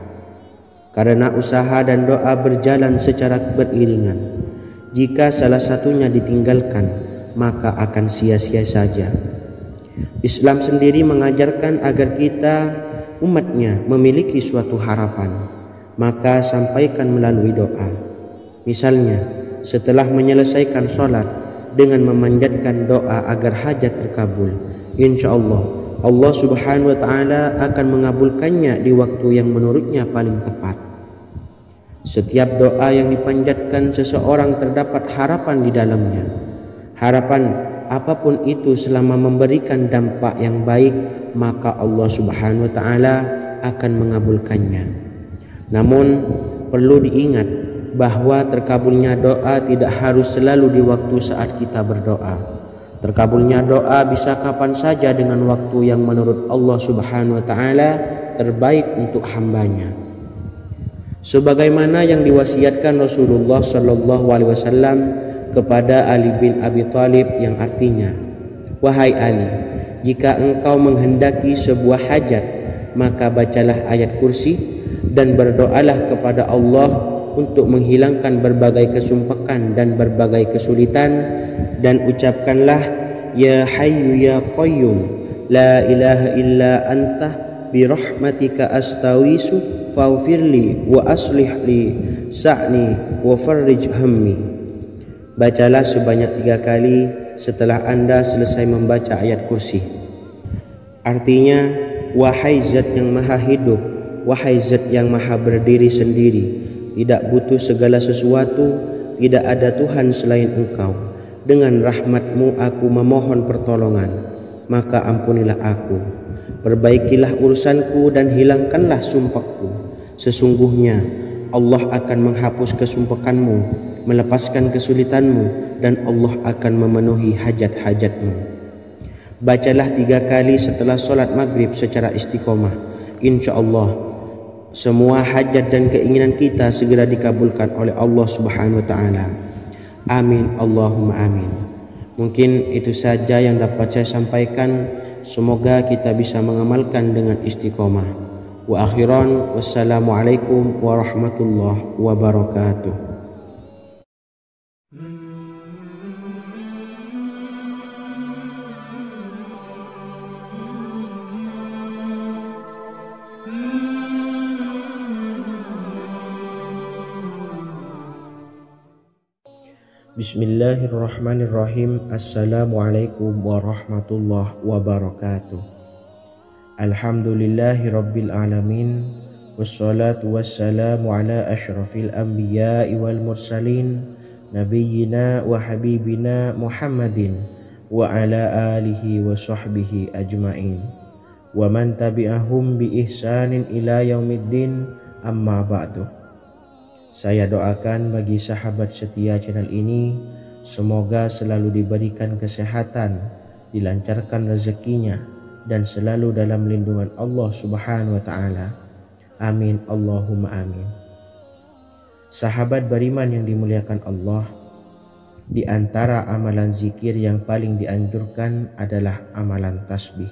Karena usaha dan doa berjalan secara beriringan. Jika salah satunya ditinggalkan, maka akan sia-sia saja. Islam sendiri mengajarkan agar kita umatnya memiliki suatu harapan, maka sampaikan melalui doa. Misalnya, setelah menyelesaikan sholat dengan memanjatkan doa agar hajat terkabul, insyaallah Allah Subhanahu wa taala akan mengabulkannya di waktu yang menurutnya paling tepat. Setiap doa yang dipanjatkan seseorang terdapat harapan di dalamnya. Harapan apapun itu selama memberikan dampak yang baik, maka Allah Subhanahu wa taala akan mengabulkannya. Namun perlu diingat bahwa terkabulnya doa tidak harus selalu di waktu saat kita berdoa. Terkabulnya doa bisa kapan saja dengan waktu yang menurut Allah Subhanahu wa taala terbaik untuk hambanya. Sebagaimana yang diwasiatkan Rasulullah sallallahu alaihi wasallam kepada Ali bin Abi Thalib, yang artinya, "Wahai Ali, jika engkau menghendaki sebuah hajat, maka bacalah ayat kursi dan berdoalah kepada Allah untuk menghilangkan berbagai kesumpakan dan berbagai kesulitan, dan ucapkanlah, Ya Hayyu Ya Qayyum, La ilaha illa anta birahmatika astawisu faghfirli wa aslih li sa'ni wa farrij hammi." Bacalah sebanyak 3 kali setelah Anda selesai membaca ayat kursi. Artinya, wahai zat yang maha hidup, wahai zat yang maha berdiri sendiri, tidak butuh segala sesuatu, tidak ada Tuhan selain Engkau. Dengan rahmat-Mu aku memohon pertolongan, maka ampunilah aku. Perbaikilah urusanku dan hilangkanlah sumpahku. Sesungguhnya Allah akan menghapus kesumpakanmu, melepaskan kesulitanmu, dan Allah akan memenuhi hajat-hajatmu. Bacalah 3 kali setelah solat maghrib secara istiqomah. Insya Allah semua hajat dan keinginan kita segera dikabulkan oleh Allah Subhanahu wa taala. Amin Allahumma amin. Mungkin itu saja yang dapat saya sampaikan. Semoga kita bisa mengamalkan dengan istiqomah. Wa akhiran, wassalamualaikum warahmatullahi wabarakatuh. Bismillahirrahmanirrahim. Assalamualaikum warahmatullahi wabarakatuh. Alhamdulillahi rabbil alamin. Wassalatu wassalamu ala ashrafil anbiya'i wal mursalin, nabiyyina wa habibina Muhammadin wa ala alihi wa sahbihi ajma'in, wa man tabi'ahum bi ihsanin ila yaumiddin, amma ba'du. Saya doakan bagi sahabat setia channel ini, semoga selalu diberikan kesehatan, dilancarkan rezekinya, dan selalu dalam lindungan Allah Subhanahu wa ta'ala. Amin Allahumma amin. Sahabat beriman yang dimuliakan Allah, di antara amalan zikir yang paling dianjurkan adalah amalan tasbih,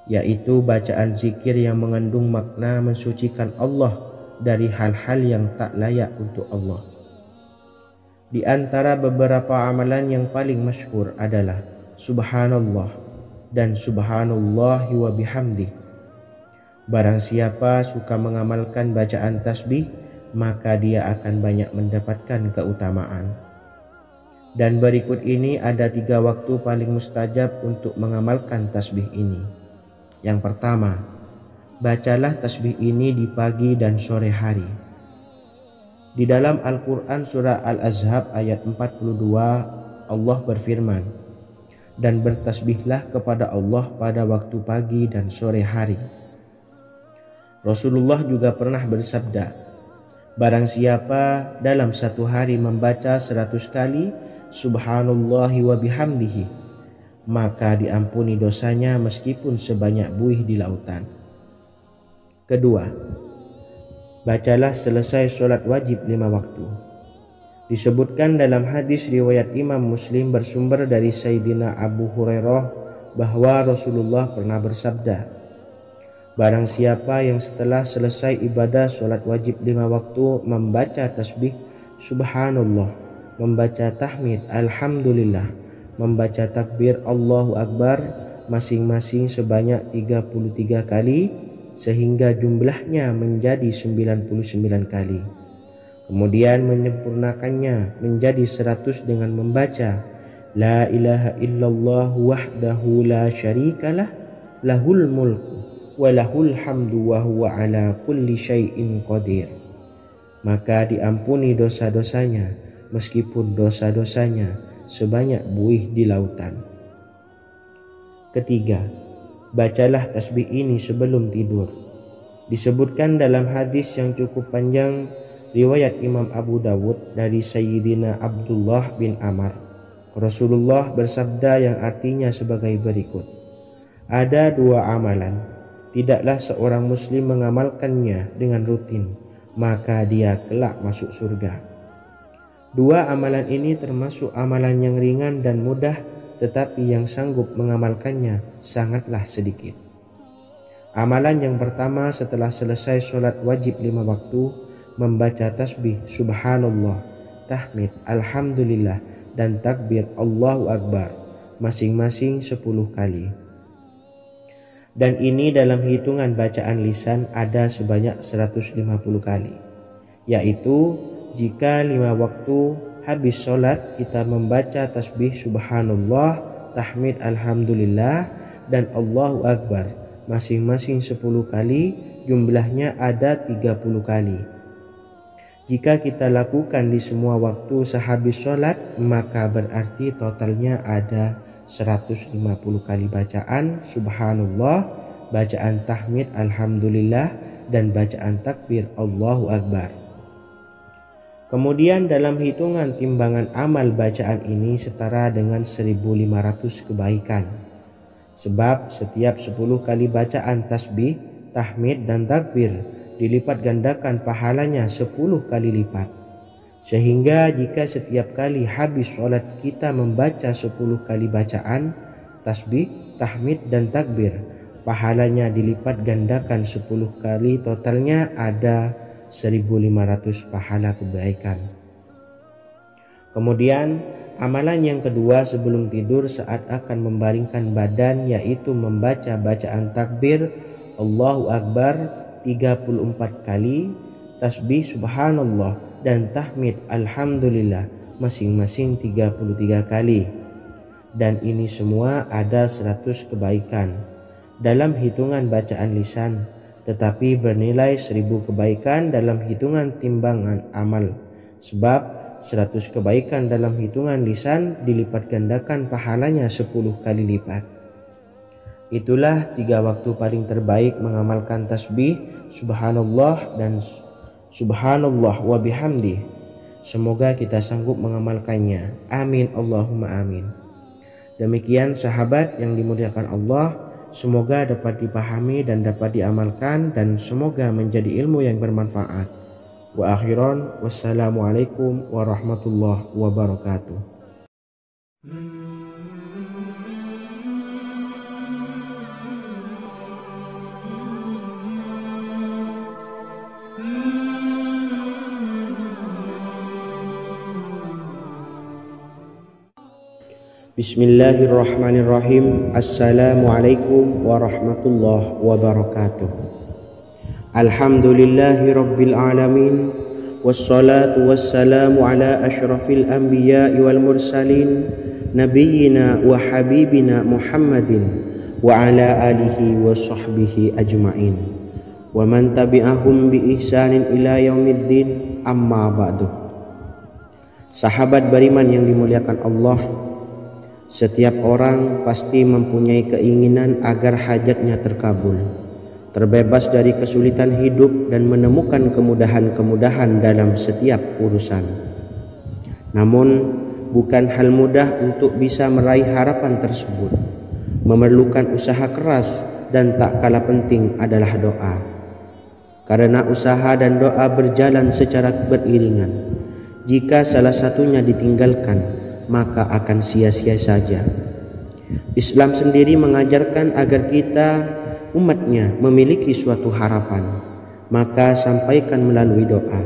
yaitu bacaan zikir yang mengandung makna mensucikan Allah dari hal-hal yang tak layak untuk Allah. Di antara beberapa amalan yang paling masyhur adalah Subhanallah dan Subhanallahi wa bihamdih. Barang siapa suka mengamalkan bacaan tasbih, maka dia akan banyak mendapatkan keutamaan. Dan berikut ini ada 3 waktu paling mustajab untuk mengamalkan tasbih ini. Yang pertama, bacalah tasbih ini di pagi dan sore hari. Di dalam Al-Quran surah Al-Ahzab ayat 42, Allah berfirman, "Dan bertasbihlah kepada Allah pada waktu pagi dan sore hari." Rasulullah juga pernah bersabda, "Barang siapa dalam satu hari membaca 100 kali Subhanallahi wa bihamdihi, maka diampuni dosanya meskipun sebanyak buih di lautan." Kedua, bacalah selesai sholat wajib 5 waktu. Disebutkan dalam hadis riwayat Imam Muslim bersumber dari Sayyidina Abu Hurairah bahwa Rasulullah pernah bersabda, "Barang siapa yang setelah selesai ibadah sholat wajib 5 waktu membaca tasbih Subhanallah, membaca tahmid Alhamdulillah, membaca takbir Allahu Akbar masing-masing sebanyak 33 kali, sehingga jumlahnya menjadi 99 kali. Kemudian menyempurnakannya menjadi 100 dengan membaca La ilaha illallah wahdahu la syarikalah, lahul mulku wa lahul hamdu wa huwa ala kulli syai'in qadir. Maka diampuni dosa-dosanya meskipun dosa-dosanya sebanyak buih di lautan. Ketiga, bacalah tasbih ini sebelum tidur. Disebutkan dalam hadis yang cukup panjang riwayat Imam Abu Dawud dari Sayyidina Abdullah bin Amr, Rasulullah bersabda yang artinya sebagai berikut: ada dua amalan, tidaklah seorang muslim mengamalkannya dengan rutin, maka dia kelak masuk surga. Dua amalan ini termasuk amalan yang ringan dan mudah, tetapi yang sanggup mengamalkannya sangatlah sedikit. Amalan yang pertama setelah selesai sholat wajib 5 waktu, membaca tasbih subhanallah, tahmid, alhamdulillah, dan takbir Allahu Akbar masing-masing 10 kali. Dan ini dalam hitungan bacaan lisan ada sebanyak 150 kali, yaitu jika 5 waktu habis sholat kita membaca tasbih subhanallah, tahmid, alhamdulillah, dan Allahu Akbar masing-masing 10 kali, jumlahnya ada 30 kali. Jika kita lakukan di semua waktu sehabis sholat, maka berarti totalnya ada 150 kali bacaan subhanallah, bacaan tahmid alhamdulillah, dan bacaan takbir Allahu Akbar. Kemudian dalam hitungan timbangan amal bacaan ini setara dengan 1500 kebaikan. Sebab setiap 10 kali bacaan tasbih, tahmid, dan takbir dilipat gandakan pahalanya 10 kali lipat. Sehingga jika setiap kali habis sholat kita membaca 10 kali bacaan tasbih, tahmid, dan takbir, pahalanya dilipat gandakan 10 kali, totalnya ada 1500 pahala kebaikan. Kemudian amalan yang kedua sebelum tidur saat akan membaringkan badan, yaitu membaca bacaan takbir Allahu Akbar 34 kali, tasbih subhanallah, dan tahmid alhamdulillah masing-masing 33 kali. Dan ini semua ada 100 kebaikan dalam hitungan bacaan lisan, tetapi bernilai 1000 kebaikan dalam hitungan timbangan amal. Sebab 100 kebaikan dalam hitungan lisan dilipat gandakan pahalanya 10 kali lipat. Itulah 3 waktu paling terbaik mengamalkan tasbih subhanallah dan subhanallah wa bihamdih. Semoga kita sanggup mengamalkannya. Amin Allahumma amin. Demikian sahabat yang dimuliakan Allah, semoga dapat dipahami dan dapat diamalkan, dan semoga menjadi ilmu yang bermanfaat. Wa akhiran, wassalamualaikum warahmatullahi wabarakatuh. Bismillahirrahmanirrahim. Assalamualaikum warahmatullahi wabarakatuh. Alhamdulillahi rabbil alamin, wassalatu wassalamu ala ashrafil anbiya'i wal mursalin, nabiyyina wa habibina Muhammadin wa ala alihi wa sahbihi ajma'in, wa man tabi'ahum bi ihsanin ila yaumiddin, amma ba'du. Sahabat beriman yang dimuliakan Allah, setiap orang pasti mempunyai keinginan agar hajatnya terkabul, terbebas dari kesulitan hidup, dan menemukan kemudahan-kemudahan dalam setiap urusan. Namun bukan hal mudah untuk bisa meraih harapan tersebut. Memerlukan usaha keras, dan tak kalah penting adalah doa. Karena usaha dan doa berjalan secara beriringan. Jika salah satunya ditinggalkan, maka akan sia-sia saja. Islam sendiri mengajarkan agar kita umatnya memiliki suatu harapan, maka sampaikan melalui doa.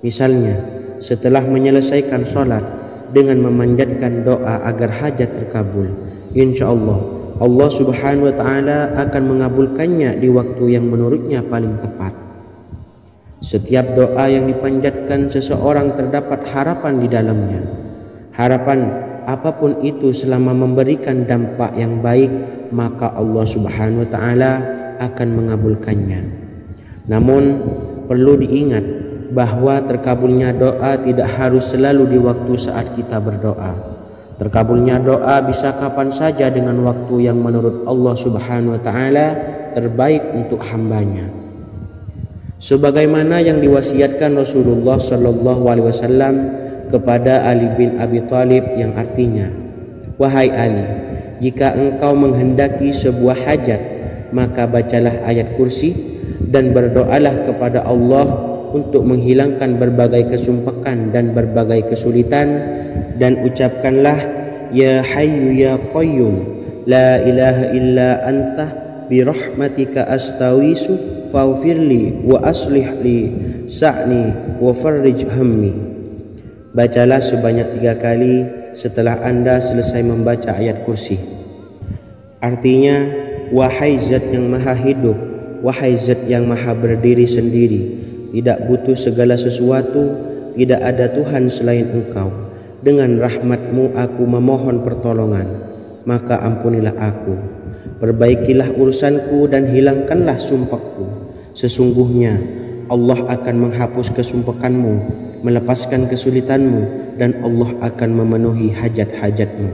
Misalnya setelah menyelesaikan sholat dengan memanjatkan doa agar hajat terkabul, insya Allah subhanahu wa ta'ala akan mengabulkannya di waktu yang menurutnya paling tepat. Setiap doa yang dipanjatkan seseorang terdapat harapan di dalamnya. Harapan apapun itu selama memberikan dampak yang baik, maka Allah subhanahu wa ta'ala akan mengabulkannya. Namun perlu diingat bahwa terkabulnya doa tidak harus selalu di waktu saat kita berdoa. Terkabulnya doa bisa kapan saja dengan waktu yang menurut Allah Subhanahu wa taala terbaik untuk hambanya. Sebagaimana yang diwasiatkan Rasulullah sallallahu alaihi wasallam kepada Ali bin Abi Thalib, yang artinya, "Wahai Ali, jika engkau menghendaki sebuah hajat, maka bacalah ayat kursi dan berdoalah kepada Allah untuk menghilangkan berbagai kesumpakan dan berbagai kesulitan, dan ucapkanlah, Ya Hayyu Ya Qayyum, La ilaha illa anta birahmatika astawisu faghfirli wa aslih li sa'ni wa farrij hammi." Bacalah sebanyak 3 kali setelah Anda selesai membaca ayat kursi. Artinya, wahai zat yang maha hidup, wahai zat yang maha berdiri sendiri, tidak butuh segala sesuatu, tidak ada Tuhan selain Engkau. Dengan rahmat-Mu aku memohon pertolongan, maka ampunilah aku. Perbaikilah urusanku dan hilangkanlah sumpahku. Sesungguhnya Allah akan menghapus kesumpahanmu, melepaskan kesulitanmu, dan Allah akan memenuhi hajat-hajatmu.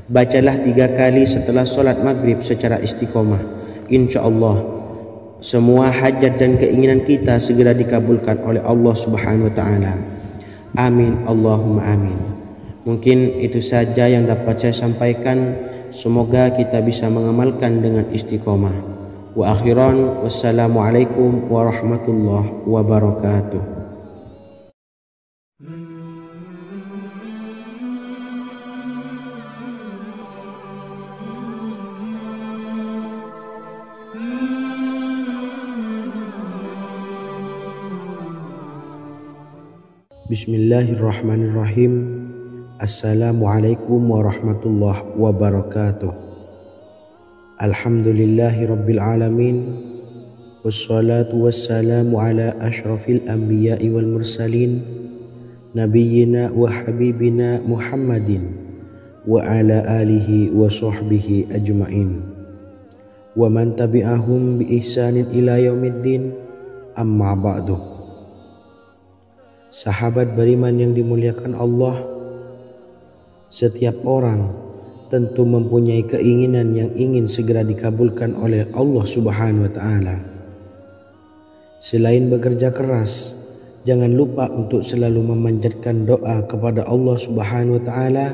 Bacalah 3 kali setelah solat maghrib secara istiqomah. Insya Allah semua hajat dan keinginan kita segera dikabulkan oleh Allah Subhanahu wa taala. Amin Allahumma amin. Mungkin itu saja yang dapat saya sampaikan. Semoga kita bisa mengamalkan dengan istiqomah. Wa akhiran, wassalamualaikum warahmatullahi wabarakatuh. Bismillahirrahmanirrahim. Assalamualaikum warahmatullahi wabarakatuh. Alhamdulillahi rabbil alamin. Wassalatu wassalamu ala ashrafil anbiya'i wal mursalin, nabiyyina wa habibina Muhammadin wa ala alihi wa sahbihi ajma'in wa man tabi'ahum bi ihsanin ila yaumiddin, amma ba'du. Sahabat beriman yang dimuliakan Allah, setiap orang tentu mempunyai keinginan yang ingin segera dikabulkan oleh Allah Subhanahu wa taala. Selain bekerja keras, jangan lupa untuk selalu memanjatkan doa kepada Allah Subhanahu wa taala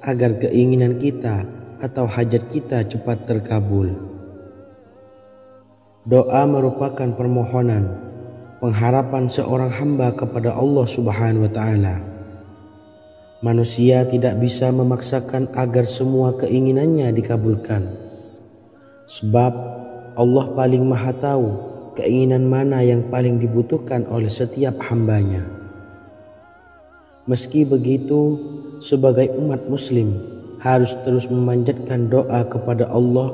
agar keinginan kita atau hajat kita cepat terkabul. Doa merupakan permohonan, pengharapan seorang hamba kepada Allah Subhanahu wa taala. Manusia tidak bisa memaksakan agar semua keinginannya dikabulkan, sebab Allah paling maha tahu keinginan mana yang paling dibutuhkan oleh setiap hambanya. Meski begitu, sebagai umat muslim harus terus memanjatkan doa kepada Allah,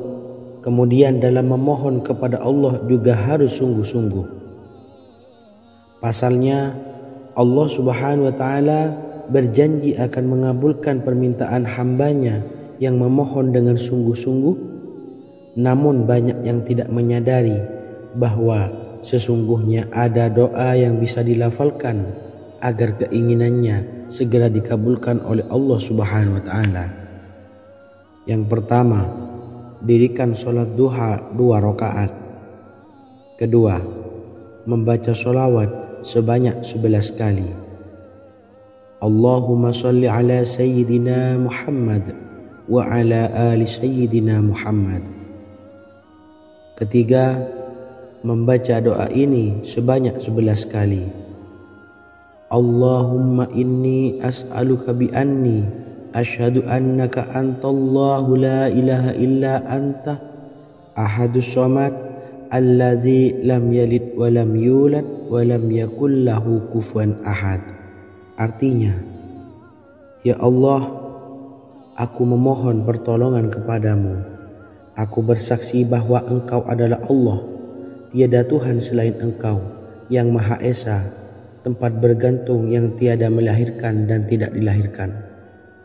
kemudian dalam memohon kepada Allah juga harus sungguh-sungguh. Pasalnya, Allah Subhanahu wa taala berjanji akan mengabulkan permintaan hambanya yang memohon dengan sungguh-sungguh. Namun banyak yang tidak menyadari bahwa sesungguhnya ada doa yang bisa dilafalkan agar keinginannya segera dikabulkan oleh Allah Subhanahu wa taala. Yang pertama, dirikan sholat duha 2 rakaat. Kedua, membaca sholawat sebanyak 11 kali. Allahumma salli ala Sayyidina Muhammad wa ala ali Sayyidina Muhammad. Ketiga, membaca doa ini sebanyak 11 kali. Allahumma inni as'aluka bi anni asyhadu annaka antallahu la ilaha illa anta ahadus samad allazi lam yalid wa lam yulad wa lam yakul lahu kufuwan ahad. Artinya, ya Allah, aku memohon pertolongan kepadamu. Aku bersaksi bahwa Engkau adalah Allah, tiada Tuhan selain Engkau, yang Maha Esa, tempat bergantung yang tiada melahirkan dan tidak dilahirkan,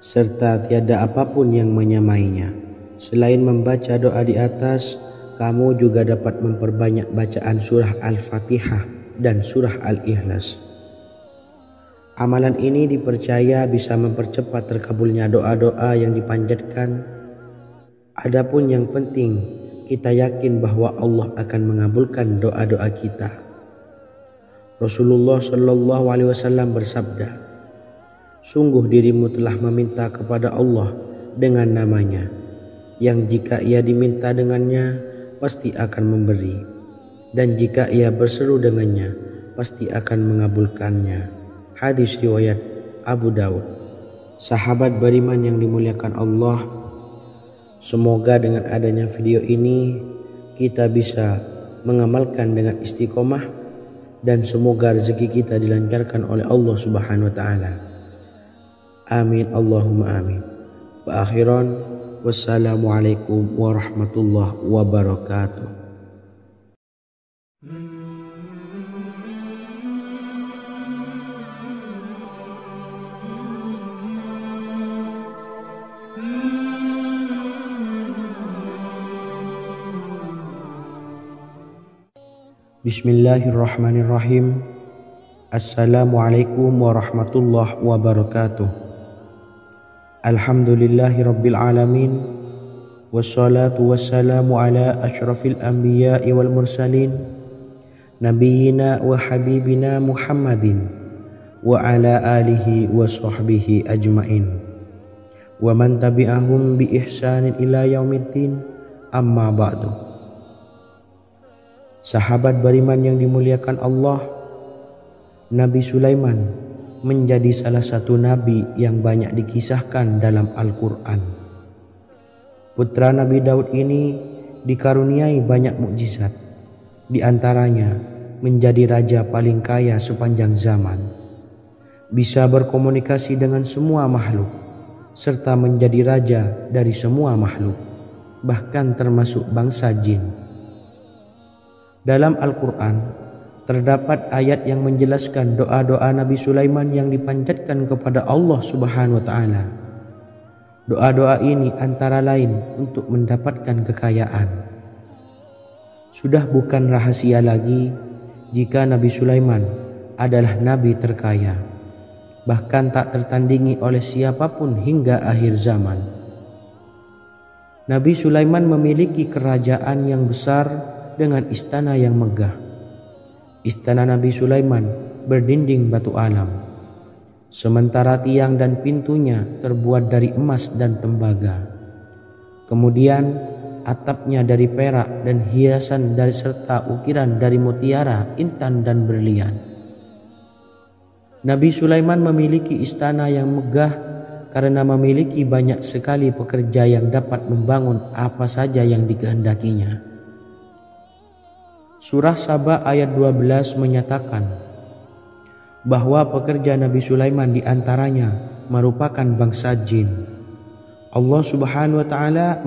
serta tiada apapun yang menyamainya. Selain membaca doa di atas, kamu juga dapat memperbanyak bacaan surah Al-Fatihah dan surah Al-Ikhlas. Amalan ini dipercaya bisa mempercepat terkabulnya doa-doa yang dipanjatkan. Adapun yang penting, kita yakin bahwa Allah akan mengabulkan doa-doa kita. Rasulullah Shallallahu Alaihi Wasallam bersabda, sungguh dirimu telah meminta kepada Allah dengan namanya, yang jika ia diminta dengannya, pasti akan memberi, dan jika ia berseru dengannya, pasti akan mengabulkannya. Hadis riwayat Abu Daud. Sahabat beriman yang dimuliakan Allah, semoga dengan adanya video ini kita bisa mengamalkan dengan istiqomah, dan semoga rezeki kita dilancarkan oleh Allah Subhanahu wa taala. Amin Allahumma amin. Wa akhiran, wassalamualaikum warahmatullahi wabarakatuh. Bismillahirrahmanirrahim. Assalamualaikum warahmatullahi wabarakatuh. Alhamdulillahirabbil alamin, wassalatu wassalamu ala asyrafil anbiya'i wal mursalin, nabiyyina wa habibina Muhammadin wa ala alihi wa sahbihi ajmain, wa man tabi'ahum bi ihsanin ila yaumiddin, amma ba'du. Sahabat beriman yang dimuliakan Allah, Nabi Sulaiman menjadi salah satu nabi yang banyak dikisahkan dalam Al-Quran. Putra Nabi Daud ini dikaruniai banyak mukjizat, di antaranya menjadi raja paling kaya sepanjang zaman, bisa berkomunikasi dengan semua makhluk, serta menjadi raja dari semua makhluk, bahkan termasuk bangsa jin. Dalam Al-Quran terdapat ayat yang menjelaskan doa-doa Nabi Sulaiman yang dipanjatkan kepada Allah Subhanahu wa taala. Doa-doa ini antara lain untuk mendapatkan kekayaan. Sudah bukan rahasia lagi jika Nabi Sulaiman adalah nabi terkaya, bahkan tak tertandingi oleh siapapun hingga akhir zaman. Nabi Sulaiman memiliki kerajaan yang besar dengan istana yang megah. Istana Nabi Sulaiman berdinding batu alam, sementara tiang dan pintunya terbuat dari emas dan tembaga. Kemudian atapnya dari perak dan hiasan dari serta ukiran dari mutiara, intan dan berlian. Nabi Sulaiman memiliki istana yang megah karena memiliki banyak sekali pekerja yang dapat membangun apa saja yang dikehendakinya. Surah Saba ayat 12 menyatakan bahwa pekerja Nabi Sulaiman diantaranya merupakan bangsa jin. Allah Subhanahu wa taala